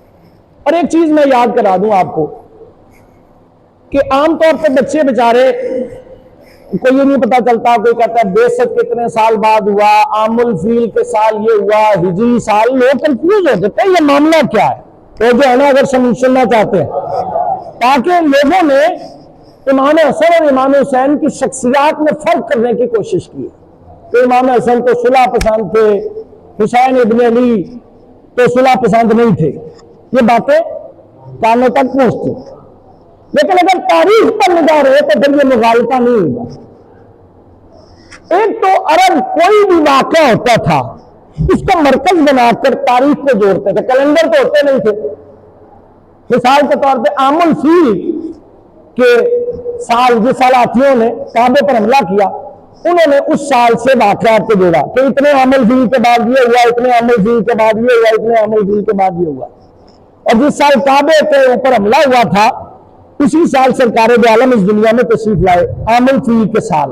اور ایک چیز میں یاد کرا دوں آپ کو کہ عام طور پہ بچے بیچارے کوئی یہ نہیں پتا چلتا، کوئی کہتا ہے بعثت کتنے سال بعد ہوا، عام الفیل کے سال یہ ہوا، ہجری سال، لوگ کنفیوز ہو جاتے ہیں یہ معاملہ کیا ہے۔ تو جو ہے نا اگر سننا چاہتے ہیں تاکہ لوگوں نے امام حسن اور امام حسین کی شخصیات میں فرق کرنے کی کوشش کی کہ امام حسن تو صلح پسند تھے، حسین ابن علی تو صلح پسند نہیں تھے، یہ باتیں کانوں تک پہنچتی۔ لیکن اگر تاریخ پر نگاہ رہے تو پھر یہ مغالطہ نہیں ہوگا۔ ایک تو عرب کوئی بھی واقعہ ہوتا تھا اس کا مرکز بنا کر تاریخ کو جوڑتے تھے، کیلنڈر تو ہوتے نہیں تھے۔ مثال کے طور پہ عام الفیل کے سال جس سال ہاتھیوں نے کعبے پر حملہ کیا انہوں نے اس سال سے واقعات کو جوڑا کہ اتنے عام الفیل کے بعد یہ ہوا، اتنے عام الفیل کے بعد یہ ہوا، اتنے عام الفیل کے بعد یہ ہوا۔ اور جس سال کعبے کے اوپر حملہ ہوا تھا اسی سال سرکار دو عالم اس دنیا میں تشریف لائے، عام الفیل کے سال۔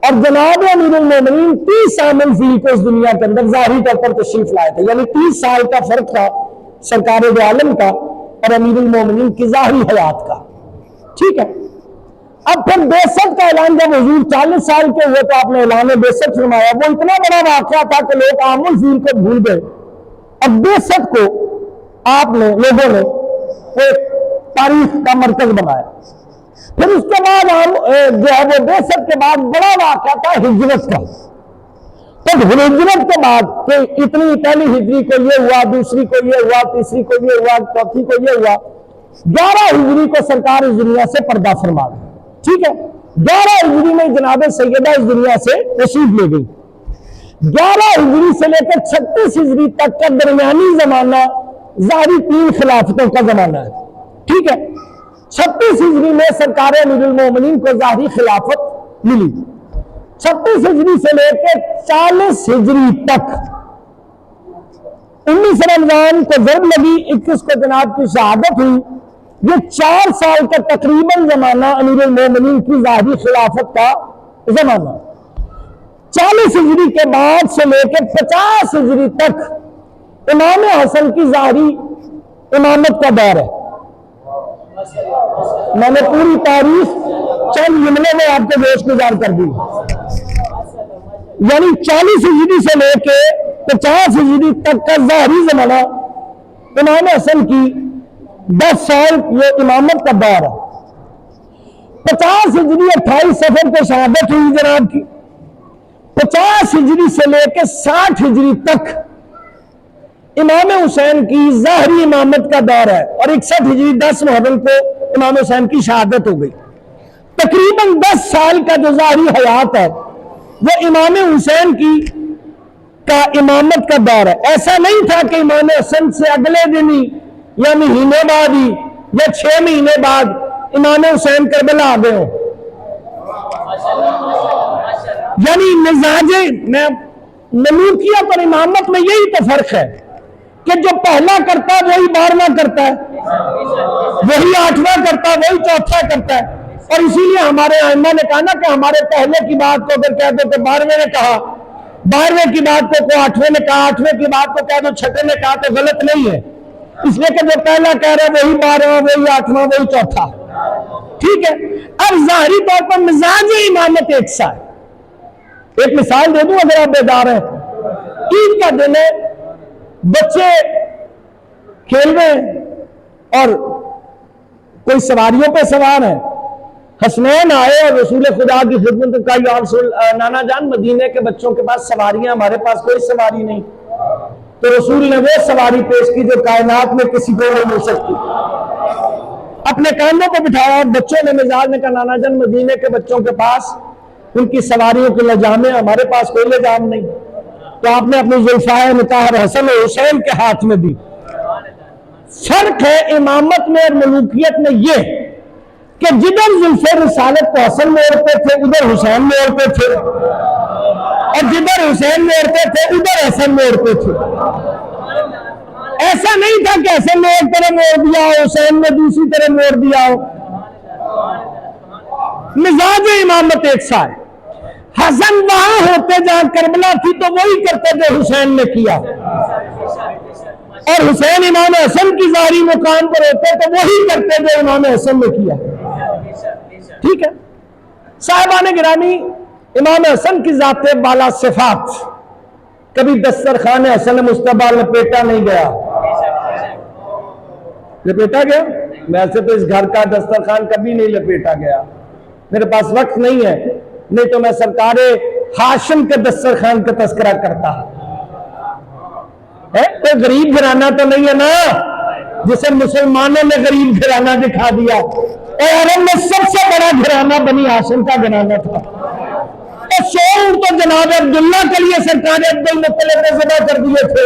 اور جناب امیر المومنین 30 عام الفیل کو اس دنیا کے اندر ظاہری طور پر تشریف لائے تھے، یعنی 30 سال کا فرق تھا سرکار دو عالم کا اور امیر المومنین کی ظاہری حیات کا، ٹھیک ہے۔ اب پھر بعثت کا اعلان جب حضور 40 سال کے ہوئے تو آپ نے اعلان بعثت فرمایا، وہ اتنا بڑا واقعہ تھا کہ لوگ عام الفیل کو بھول گئے۔ اب بعثت کو آپ نے لوگوں نے ایک تاریخ کا مرکز بنایا۔ پھر اس کے بعد جو ہے وہ بعثت کے بعد بڑا واقعہ تھا ہجرت کا۔ تو ہجرت کے بعد کہ اتنی پہلی ہجری کو یہ ہوا، دوسری کو یہ ہوا، تیسری کو یہ ہوا، چوتھی کو یہ ہوا، 11 ہجری کو سرکار اس دنیا سے پردہ فرما گئی، ٹھیک ہے۔ 11 ہجری میں جناب سیدہ اس دنیا سے تشریف لے گئی۔ 11 ہجری سے لے کر 36 ہجری تک کا درمیانی زمانہ ظاہری 3 خلافتوں کا زمانہ ہے، ٹھیک ہے۔ 36 ہجری میں سرکار امیر المومنین کو ظاہری خلافت ملی۔ 36 ہجری سے لے کے 40 ہجری تک 19 رمضان کو ضرب لگی، 21 کو جناب کی شہادت ہوئی. یہ 4 سال کا تقریباً زمانہ امیر المومنین کی ظاہری خلافت کا زمانہ. 40 ہجری کے بعد سے لے کے 50 ہجری تک امام حسن کی ظاہری امامت کا دور ہے. میں نے پوری تاریخ چند جملے میں آپ کو گوش گزار کر دی. یعنی 40 ہجری سے لے کے 50 ہجری تک کا ظاہری زمانہ امام حسن کی 10 سال یہ امامت کا دور ہے. 50 ہجری 28 صفر کو شہادت ہوئی جناب کی. 50 ہجری سے لے کے 60 ہجری تک امام حسین کی ظاہری امامت کا دور ہے، اور 61 ہجری 10 محرم کو امام حسین کی شہادت ہو گئی. تقریباً 10 سال کا جو ظاہری حیات ہے وہ امام حسین کی کا امامت کا دور ہے. ایسا نہیں تھا کہ امام حسن سے اگلے دن ہی یا مہینے بعد ہی یا 6 مہینے بعد امام حسین کربلا آ گئے ہوں. یعنی مزاج ملوکیت اور امامت میں یہی تو فرق ہے کہ جو پہلا کرتا ہے وہی 12واں کرتا ہے، وہی 8واں کرتا ہے، وہی 4تھا کرتا ہے. اور اسی لیے ہمارے ائمہ نے کہا نا کہ ہمارے پہلے کی بات کو اگر کہہ دو تو 12ویں نے کہا، 12ویں کی بات کو 8ویں نے کہا، 8ویں کی بات کو کہہ دو 6 نے کہا تو غلط نہیں ہے. اس لیے کہ جو پہلا کہہ رہے وہی 12واں، وہی 8واں، وہی 4تھا. ٹھیک ہے. اب ظاہری طور پر مزاج امامت ایک سا ہے. ایک مثال دے دوں اگر آپ بیدار ہیں. عید کا دن ہے، بچے کھیل رہے ہیں اور کوئی سواریوں پہ سوار ہے. حسنین آئے اور رسول خدا کی خدمت کا یا رسول نانا جان مدینے کے بچوں کے پاس سواریاں، ہمارے پاس کوئی سواری نہیں. تو رسول نے وہ سواری پیش کی جو کائنات میں کسی کو نہیں مل سکتی. اپنے کاندھوں کو بٹھایا اور بچوں نے مزاج نے کہا نانا جان مدینے کے بچوں کے پاس ان کی سواریوں کے لجام ہے، ہمارے پاس کوئی لجام نہیں. تو آپ نے اپنی زلفائے مطہر حسن و حسین کے ہاتھ میں دی. فرق ہے امامت میں اور ملوکیت میں یہ کہ جدھر زلفے رسالت کو حسن میں اوڑھتے تھے ادھر حسین میں اوڑھتے تھے، اور جدھر حسین میں اوڑھتے تھے ادھر حسن میں اوڑھتے تھے. ایسا نہیں تھا کہ حسن نے ایک طرح موڑ دیا ہو، حسین نے دوسری طرح موڑ دیا ہو. مزاج امامت ایک سا ہے. حسن وہاں ہوتے جہاں کربلا تھی تو وہی کرتے جو حسین نے کیا، اور حسین امام حسن کی ظاہری مقام پر ہوتے تو وہی کرتے جو امام حسن نے کیا. ٹھیک ہے. صاحبان گرامی، امام حسن کی ذات بالا صفات کبھی دسترخوان حسن مصطفیٰ لپیٹا نہیں گیا. لپیٹا گیا؟ ویسے تو اس گھر کا دسترخوان کبھی نہیں لپیٹا گیا. میرے پاس وقت نہیں ہے، نہیں تو میں سرکار ہاشم کے دسترخوان کا تذکرہ کرتا. کوئی غریب گھرانہ تو نہیں ہے نا جسے مسلمانوں نے غریب گھرانہ دکھا دیا. اور عرب میں سب سے بڑا گھرانہ بنی ہاشم کا گھرانہ تھا. تو 100 اونٹ تو جناب عبداللہ کے لیے سرکار عبد المطلب نے ذبح کر دیے تھے.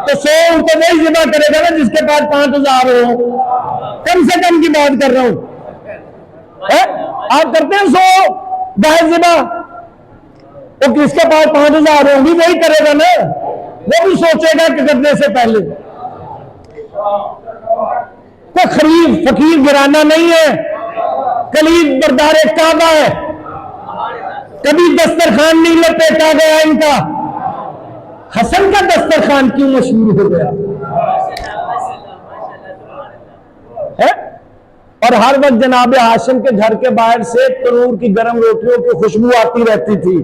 تو 100 اونٹ تو وہی ذبح کرے گا نا جس کے پاس 5000 ہو. کم سے کم کی بات کر رہا ہوں. آپ کرتے ہیں 100 گائے ذبح، تو کس کے پاس 5000 ہوں گی وہی کرے گا نا. وہ بھی سوچے گا کہ کرنے سے پہلے. کوئی خریف فقیر گھرانہ نہیں ہے، کلید بردار کعبہ ہے. کبھی دسترخوان نہیں لپیٹا گیا ان کا. حسن کا دسترخوان کیوں مشہور ہو گیا ہے؟ اور ہر وقت جناب ہاشم کے گھر کے باہر سے تنور کی گرم روٹیوں کی خوشبو آتی رہتی تھی.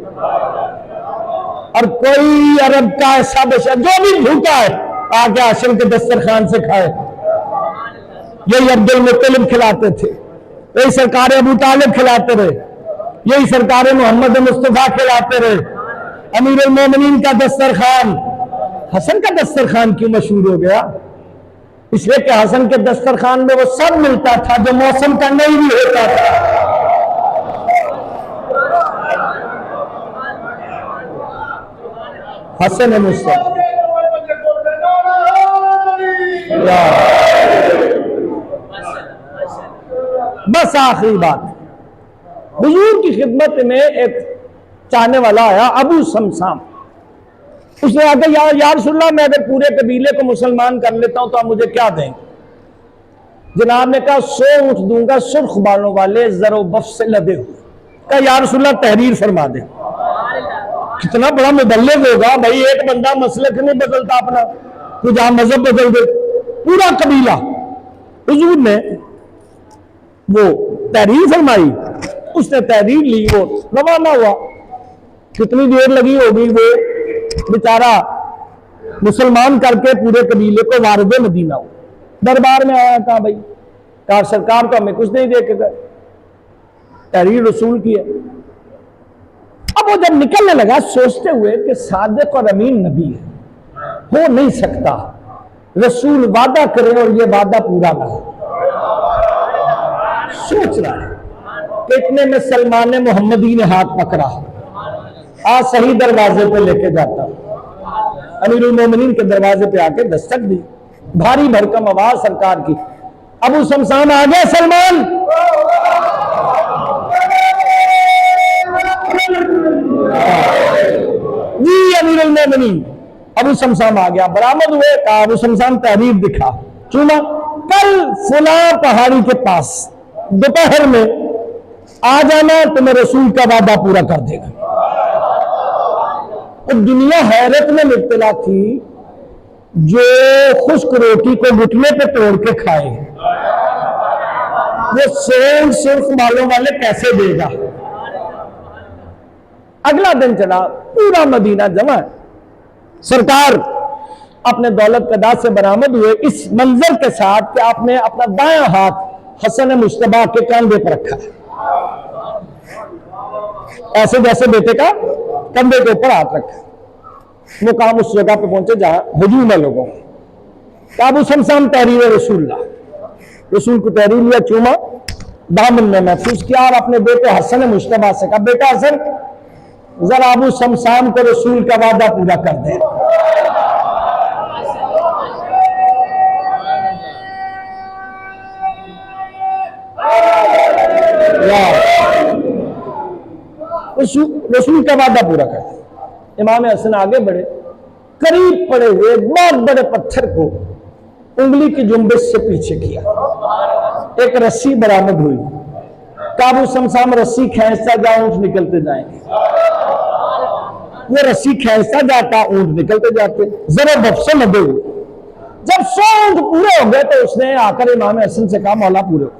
اور کوئی عرب کا ایسا بشر جو بھی بھوکا ہے آ کے ہاشم کے دسترخوان سے کھائے. یہی عبد المطلب کھلاتے تھے، یہی سرکار ابو طالب کھلاتے رہے، یہی سرکار محمد مصطفیٰ کھلاتے رہے. امیر المومنین کا دسترخوان حسن کا دسترخوان کیوں مشہور ہو گیا؟ اس لیے کہ حسن کے دسترخوان میں وہ سب ملتا تھا جو موسم کا نہیں بھی ہوتا تھا. حسن مصطفیٰ بس آخری بات، حضور کی خدمت میں ایک چاہنے والا آیا ابو سمسام. اس نے کہا کہ یا رسول اللہ میں اگر پورے قبیلے کو مسلمان کر لیتا ہوں تو آپ مجھے کیا دیں؟ جناب نے کہا 100 اونٹ دوں گا سرخ بالوں والے زر و بف سے لدے ہوئے۔ کہا یا رسول اللہ تحریر فرما دیں۔ کتنا بڑا مبلغ ہوگا بھائی، ایک بندہ مسلک نہیں بدلتا اپنا، تو جہاں مذہب بدل دے، پورا قبیلہ۔ حضور نے وہ تحریر فرمائی، اس نے تحریر لی، وہ روانہ ہوا۔ کتنی دیر لگی ہوگی، وہ بیچارہ مسلمان کر کے پورے قبیلے کو وارد مدینہ ہو۔ دربار میں آیا، کہا بھائی، کہا سرکار تو ہمیں کچھ نہیں دے کے گئے، تحریر رسول کی ہے۔ اب وہ جب نکلنے لگا سوچتے ہوئے کہ صادق اور امین نبی ہے، ہو نہیں سکتا رسول وعدہ کرے اور یہ وعدہ پورا نہ ہو۔ سوچ رہا ہے کہ اتنے میں سلمان محمدی نے ہاتھ پکڑا، آج صحیح دروازے پہ لے کے جاتا، امیر المومنین کے دروازے پہ آ کے دستک دی، بھاری بھرکم آواز سرکار کی، ابو سمسام آ گئے سلمان۔ جی امیر المومنین، ابو سمسام آ گیا، برآمد ہوئے، کہا ابو سمسام تحریر دکھا، چنا کل فلاں پہاڑی کے پاس دوپہر میں آ جانا، تمہیں رسول کا وعدہ پورا کر دے گا۔ اور دنیا حیرت میں مبتلا تھی، جو خشک روٹی کو گھٹنے پہ توڑ کے کھائے وہ سون سرخ بالوں والے کیسے دے گا؟ اگلا دن چلا، پورا مدینہ جمع، سرکار اپنے دولت قدا سے برآمد ہوئے اس منظر کے ساتھ کہ آپ نے اپنا دایاں ہاتھ حسن مجتبیٰ کے کندھے پر رکھا ہے، ایسے جیسے بیٹے کا کندھے کے اوپر ہاتھ رکھا۔ وہ کام اس جگہ پہ پہنچے جہاں ہجوم ہے لوگوں، کہ ابو سمسام تحریر رسول اللہ، رسول کو تحریر لیا، چوما، دامن میں محفوظ کیا، اور اپنے بیٹے حسن مجتبیٰ سے کہا بیٹا حسن ذرا ابو سمسام کو رسول کا وعدہ پورا کر دے۔ رسول کا وعدہ پورا کر دے۔ امام حسن آگے بڑھے، قریب پڑے ہوئے بہت بڑے پتھر کو انگلی کی جنبش سے پیچھے کیا، ایک رسی برآمد ہوئی، ابو سمسام رسی کھینچتا جا، اونٹ نکلتے جائیں گے۔ وہ رسی کھینچتا جاتا، اونٹ نکلتے جاتے، ذرا بف سے لدے ہوئے۔ جب 100 اونٹ پورے ہو گئے تو اس نے آ کر امام حسن سے کہا مولا پورے ہو۔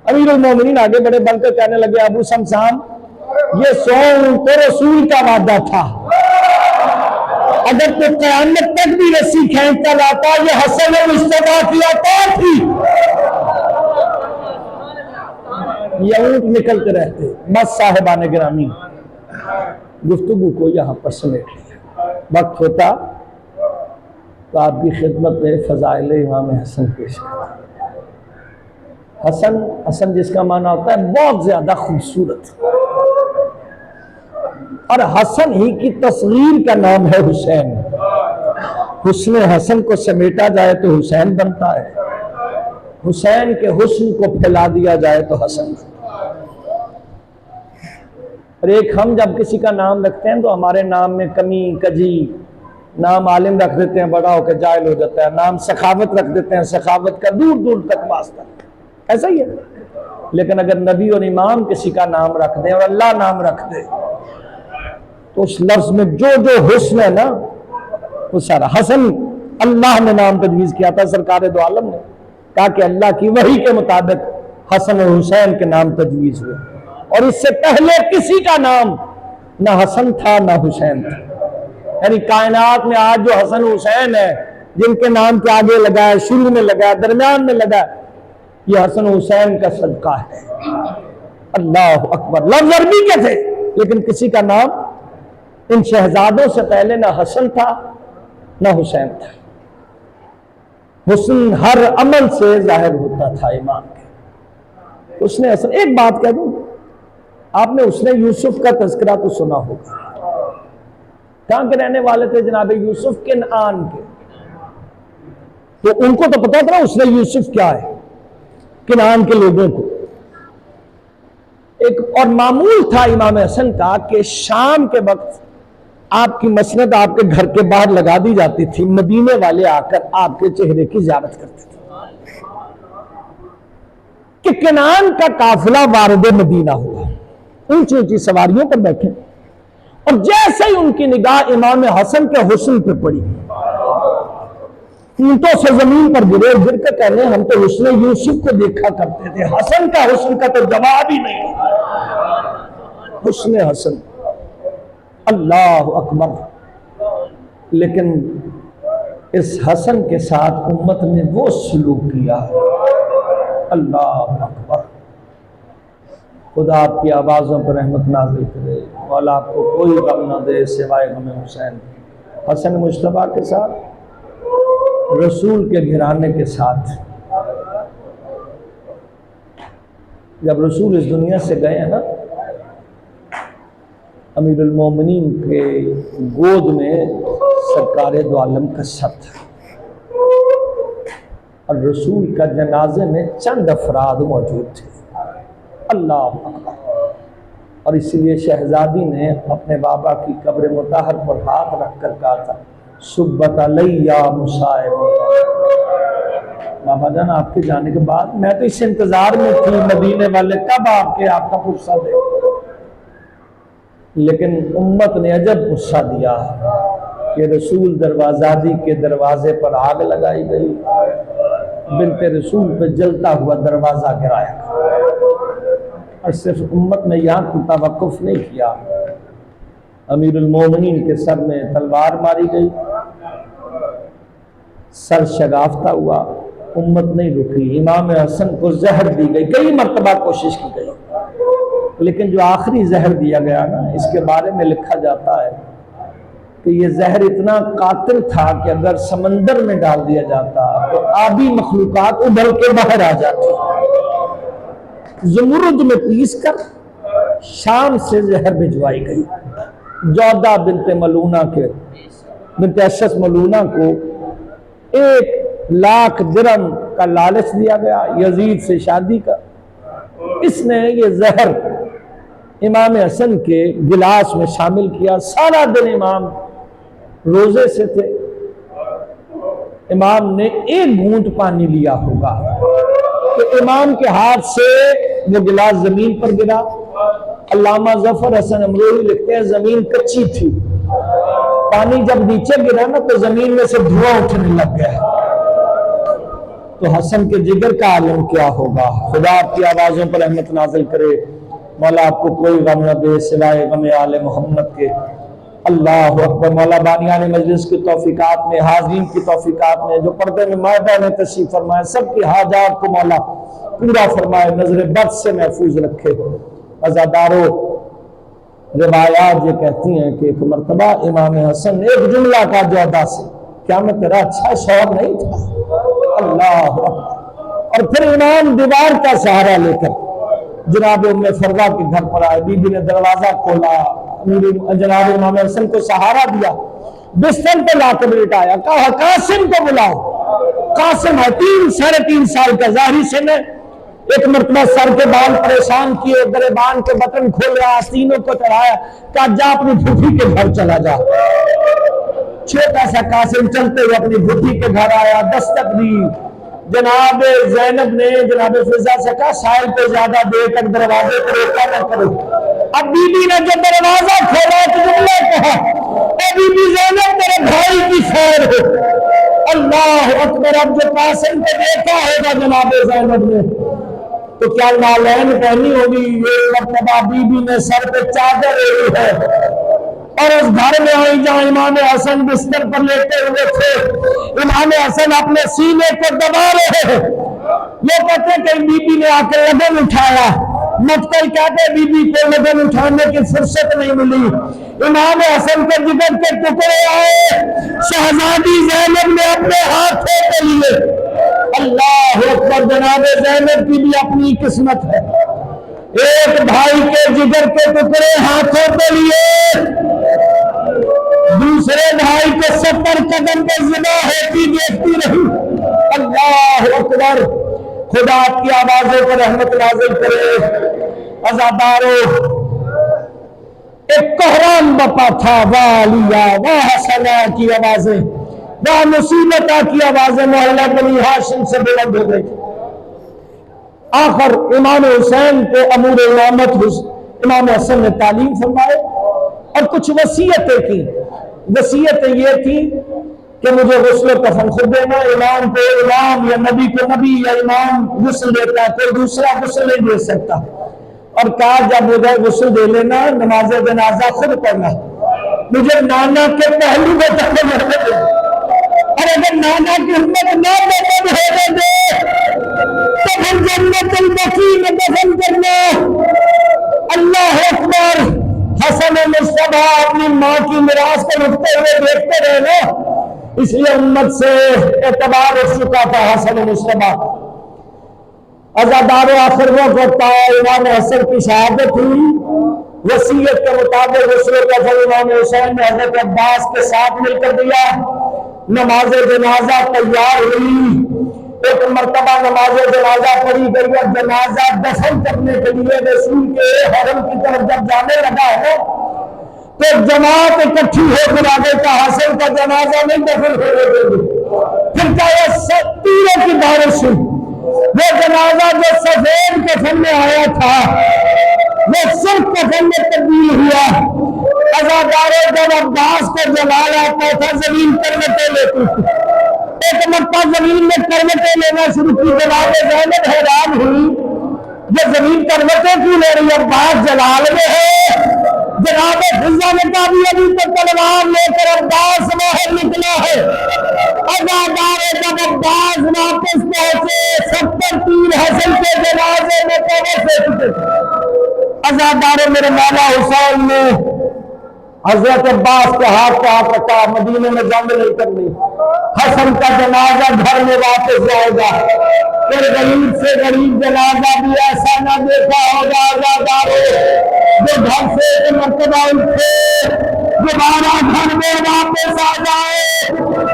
امیر المومنین آگے بڑے بن کے کہنے لگے ابو سمسام یہ 100 اونٹ تو رسول کا وعدہ تھا، اگر تو قیامت تک بھی رسی کھینچتا جاتا یہ حسن مجتبیٰ کی عطا تھی، یہ اونٹ نکلتے رہتے۔ بس صاحبان گرامی، گفتگو کو یہاں پر سمیٹ لیا، وقت ہوتا تو آپ کی خدمت میں فضائل امام حسن پیش کرتا۔ حسن جس کا معنی ہوتا ہے بہت زیادہ خوبصورت، اور حسن ہی کی تصغیر کا نام ہے حسین۔ حسن حسن کو سمیٹا جائے تو حسین بنتا ہے، حسین کے حسن کو پھیلا دیا جائے تو حسن بنتا ہے۔ اور ایک ہم جب کسی کا نام رکھتے ہیں تو ہمارے نام میں کمی کجی، نام عالم رکھ دیتے ہیں بڑا ہو کے جاہل ہو جاتا ہے، نام سخاوت رکھ دیتے ہیں، سخاوت کا دور دور تک واسطہ، ایسا ہی ہے۔ لیکن اگر نبی اور امام کسی کا نام رکھ دیں اور اللہ نام رکھ دے تو اس لفظ میں جو جو حسن ہے نا وہ سارا۔ حسن اللہ نے نام تجویز کیا تھا، سرکار دو عالم نے کہا کہ اللہ کی وحی کے مطابق حسن اور حسین کے نام تجویز ہوئے، اور اس سے پہلے کسی کا نام نہ حسن تھا نہ حسین تھا۔ یعنی کائنات میں آج جو حسن حسین ہے جن کے نام کے آگے لگا ہے، شروع میں لگا ہے، درمیان میں لگا ہے، یہ حسن حسین کا صدقہ ہے۔ اللہ اکبر، لفظ عربی کے تھے لیکن کسی کا نام ان شہزادوں سے پہلے نہ حسن تھا نہ حسین تھا۔ حسن ہر عمل سے ظاہر ہوتا تھا امام کے۔ اس نے حسن، ایک بات کہہ دوں، آپ نے اس نے یوسف کا تذکرہ تو سنا ہوگا، کہاں کے رہنے والے تھے جناب یوسف؟ کنعان کے، تو ان کو تو پتا تھا اس نے یوسف کیا ہے، کنعان کے لوگوں کو۔ ایک اور معمول تھا امام حسن کا کہ شام کے وقت آپ کی مسند آپ کے گھر کے باہر لگا دی جاتی تھی، مدینے والے آ کر آپ کے چہرے کی زیارت کرتے تھے کہ کنان کا قافلہ وارد مدینہ ہوا، اونچی اونچی سواریوں پر بیٹھے، اور جیسے ہی ان کی نگاہ امام حسن کے حسن پہ پڑی، اونٹوں سے زمین پر گرے، گر کے کہنے ہم تو حسن یوسف کو دیکھا کرتے تھے، حسن کا حسن کا تو جواب ہی نہیں، حسن حسن، اللہ اکبر۔ لیکن اس حسن کے ساتھ امت نے وہ سلوک کیا، اللہ اکبر۔ خدا آپ کی آوازوں پر رحمت نازل کرے، مولا آپ کو کوئی غم نہ دے سوائے غم حسین۔ حسن مجتبیٰ کے ساتھ، رسول کے گھرانے کے ساتھ، جب رسول اس دنیا سے گئے ہیں نا، امیر المومنین کے گود میں سرکار دو عالم کا سر تھا، اور رسول کا جنازے میں چند افراد موجود تھے، اللہ اکبر۔ اور اسی لیے شہزادی نے اپنے بابا کی قبر مطہر پر ہاتھ رکھ کر کہا تھا صبت علیہ مصائب، بابا جان آپ کے جانے کے بعد میں تو اس انتظار میں تھی مدینے والے کب آپ کا پرسہ دے، لیکن امت نے عجب غصہ دیا کہ رسول دروازادی کے دروازے پر آگ لگائی گئی، بنت رسول پہ جلتا ہوا دروازہ گرایا، اور صرف امت نے یہاں کو توقف نہیں کیا، امیر المومنین کے سر میں تلوار ماری گئی، سر شگافتہ ہوا، امت نہیں رکی، امام حسن کو زہر دی گئی، کئی مرتبہ کوشش کی گئی، لیکن جو آخری زہر دیا گیا نا، اس کے بارے میں لکھا جاتا ہے کہ یہ زہر اتنا قاتل تھا کہ اگر سمندر میں ڈال دیا جاتا تو آبی مخلوقات ابھر کے باہر آ جاتی، زمرد میں پیس کر شام سے زہر بھجوائی گئی، جودہ بنت اشس ملونہ کو 1,00,000 درہم کا لالچ دیا گیا یزید سے شادی کا، اس نے یہ زہر امام حسن کے گلاس میں شامل کیا، سارا دن امام روزے سے تھے، امام نے 1 گھونٹ پانی لیا ہوگا کہ امام کے ہاتھ سے وہ گلاس زمین پر گرا، علامہ ظفر حسن امروہی لکھتے ہیں زمین کچی تھی، پانی جب نیچے گرا نا تو زمین میں سے دھواں اٹھنے لگ گیا، تو حسن کے جگر کا عالم کیا ہوگا۔ خدا آپ کی آوازوں پر رحمت نازل کرے، مولا آپ کو کوئی غم نہ دے سوائے غم آل محمد کے، اللہ اکبر۔ مولا بانیان مجلس کی توفیقات میں، حاضرین کی توفیقات میں، جو پردے میں مائبہ نے تشریف فرمائے، سب کی حاجات کو مولا پورا فرمائے، نظر بد سے محفوظ رکھے۔ عزادارو، روایات یہ کہتی ہیں کہ ایک مرتبہ امام حسن نے ایک جملہ کا جودہ سے، کیا میں تیرا اچھا شوہر نہیں تھا، اللہ اکبر۔ اور پھر امام دیوار کا سہارا لے کر جناب ام فروا کے گھر پر آئے، بی بی نے دروازہ کھولا، جناب امام حسن کو سہارا دیا، بستر پہ لا کے بٹھایا، کہا قاسم کو بلاؤ، قاسم ہے 3-3.5 سال کا، ظاہری سے نے ایک مرتبہ سر کے بال پریشان کیے، گریبان کے بٹن کھولے، آستینوں کو چڑھایا، کہا جا اپنی پھوپھی کے گھر چلا جا۔ چھوٹا سا قاسم چلتے ہوئے اپنی پھوپھی کے گھر آیا، دستک دی، جناب زینب نے جناب فضا سے کہا سائل پہ زیادہ دیر تک دروازے پر روکا نہ کرو۔ اب بی بی نے جب دروازہ کھولا تو جملہ کہا اے بی بی زینب میرے بھائی کی خیر ہو، اللہ اکبر۔ اب جو قاسم کو دیکھا ہوگا جناب زینب نے تو کیا نالین پہنی ہوگی، یہ مرتبہ بی بی نے سر پہ چادر اوڑھی ہے، اور اس گھر میں آئی جہاں امام حسن بستر پر لیٹے ہوئے تھے، امام حسن اپنے سینے کو دبا رہے ہیں، وہ کہتے ہیں کہ بی بی نے آ کے لگن اٹھایا، مفتی کہتے بی بی کو لگن اٹھانے کی فرصت نہیں ملی، امام حسن کے جگر کے ٹکڑے آئے، شہزادی زینب نے اپنے ہاتھوں پہ لیے، اللہ اکبر۔ جناب زینب کی بھی اپنی قسمت ہے، ایک بھائی کے جگر کے ٹکڑے ہاتھوں پہ لیے، دوسرے بھائی کو 70 قدم پہ ذبح ہوتی دیکھتی رہی، اللہ اکبر۔ خدا آپ کی آوازوں پر رحمت نازل کرے۔ عزادارو، ایک کوہرام بپا تھا، والیہ واہ حسنا کی آوازیں، واہ مصیبتہ کی آوازیں محلہ بنی ہاشم سے بلند ہو گئی۔ آخر امام حسین کو امور امامت امام حسن نے تعلیم فرمائے اور کچھ وصیتیں کی۔ وصیتیں یہ تھی کہ مجھے غسل و کفن خود دینا، امام کو امام یا نبی کو نبی، یا امام غسل دیتا ہے کوئی دوسرا غسل نہیں دے سکتا، اور کہا جب ادھر غسل دے لینا نماز جنازہ خود پڑھنا، مجھے نانا کے پہلو بتانے لگے، اور اگر نانا کی ہمت نہ بتانے ہونے دے تو پھر جنت البقیع میں دفن کرنا۔ اللہ اکبر۔ حسن مصطفیٰ اپنی ماں کی میراث کو اٹھتے ہوئے دیکھتے رہے نا، اس لیے امت سے اعتبار اٹھ چکا تھا حسن مصطفیٰ۔ عزادار آخر وقت ہوتا ہے، امام حسن کی شہادت ہوئی، وصیت کے مطابق غسل کفن امام حسین نے حضرت عباس کے ساتھ مل کر دیا۔ نماز جنازہ تیار ہوئی، ایک مرتبہ نماز جنازہ پڑھی گئی اور جنازہ دفن کرنے کے لیے رسول کے حرم کی طرف جب جانے لگا ہے تو جماعت اکٹھی ہو کر آگے کا حسن کا جنازہ نہیں دفن ہونے دے گی۔ پھر کیا تیروں کی بارش ہوئی، وہ جنازہ جو سفید کفن میں آیا تھا وہ سرخ کفن میں تبدیل ہوا۔ عزادارے جب عباس کو جلال آتا تھا زمین کروٹیں لیتی تھی، ایک مرتبہ زمین میں کروٹیں لینا شروع کی، جناب زینب حیران ہوئی یہ زمین کروٹیں کیوں لے رہی ہے، عباس جلال میں ہے۔ جناب فضہ نے کہا بھی ابھی تو تلوار لے کر عباس باہر نکلا ہے۔ عزادارے جب عباس واپس پہنچے 70 تیر حسن کے جنازے میں پہنچ چکے تھے۔ عزادارے میرے مولا حسین نے حضرت عباس کے ہاتھ پہ ہاتھ رکھا، مدینے میں جنگ نہیں کرنی، حسن کا جنازہ گھر میں واپس جائے گا، پھر غریب سے غریب جنازہ بھی ایسا نہ دیکھا ہوگا عزادارے جو گھر سے ایک مرتبہ اٹھے دوبارہ گھر میں واپس آ جائے۔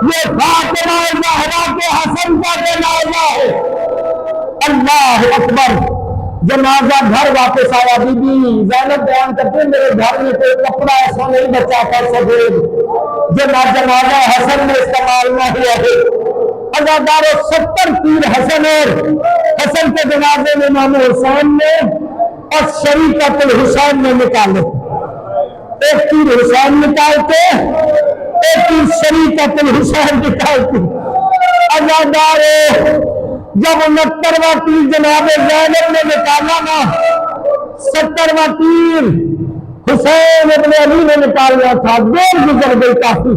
یہ فاطمہ زہرا کے حسن کا جنازہ ہے۔ اللہ اکبر۔ جنازہ گھر واپس آیا، بی بی زینب بیان کرتے ہیں میرے گھر میں کوئی کپڑا ایسا نہیں بچا تھا سفید جو جنازہ حسن میں استعمال نہ ہوا ہے۔ عزاداروں 70 تیر حسن اور حسن کے جنازے میں امام حسین نے اور شریکت الحسین نے نکالے، ایک تیر حسین نکالتے ایک تیر شریکت الحسین نکالتے۔ عزاداروں جب 69واں تیر جناب زینب نے نکالا نا، 70واں تیر حسین ابن علی نے نکالنا تھا، دیر گزر گئی کافی۔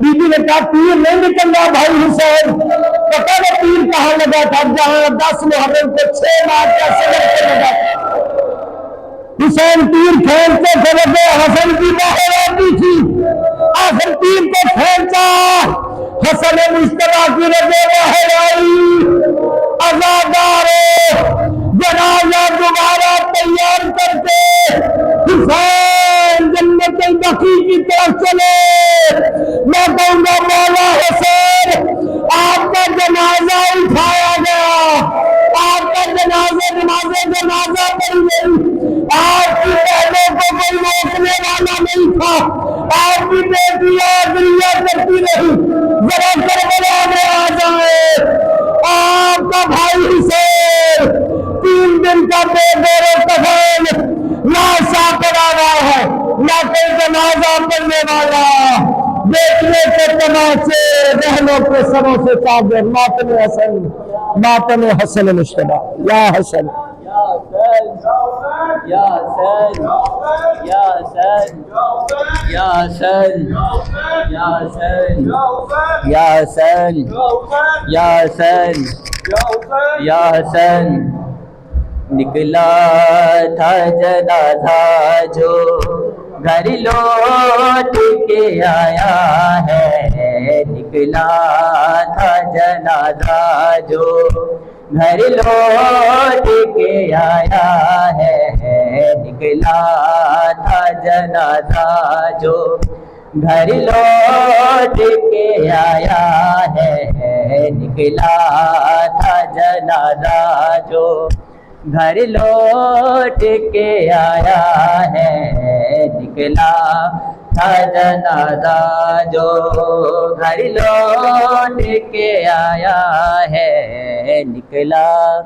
بی بی نے کہا تیر نہیں نکل رہا بھائی حسین، پتہ نہیں تیر کہاں لگا تھا، جہاں 10 محرم کو 6 ماہ کا صدر کے لگا تھا۔ حسین تیر کھینچتے تھے لگے، حسن کی باہر آتی تھی، آخر تیر کو کھینچا، حسن مصطفیٰ کی رضا باہر آئی۔ عزادارے جنازہ دوبارہ تیار کرتے حسین جنت البقیع کی طرف چلے۔ میں کہوں گا مولا حسین آپ کا جنازہ اٹھایا گیا، آپ کا جنازہ پڑھی گئی، آپ کی بہنوں کو کوئی روکنے والا نہیں تھا، آپ کی بیٹیاں دنیا کرتی رہی، ذرا کربلا میں آ جائے۔ آپ کا بھائی حسین 3 دن کا بے دور و کفن لاشا پڑا ہوا ہے، نہ کوئی جنازہ پڑھنے والا، بیٹنے کے تماشے، بہنوں کے سروں سے چادر، ماتم حسن مصطفیٰ۔ یا حسن یا حسین یا حسین یا حسین یا حسین یا حسین یا حسین یا حسین۔ نکلا تھا جنازہ جو گھر لوٹ کے آیا ہے، نکلا تھا جنازہ جو گھر لوٹ کے آیا ہے، نکلا تھا جنازہ جو گھر لوٹ کے آیا ہے، نکلا تھا جنازہ جو گھر لوٹ کے آیا ہے۔ نکلا تھا جنازہ جو گھر لوٹ کے آیا ہے، نکلا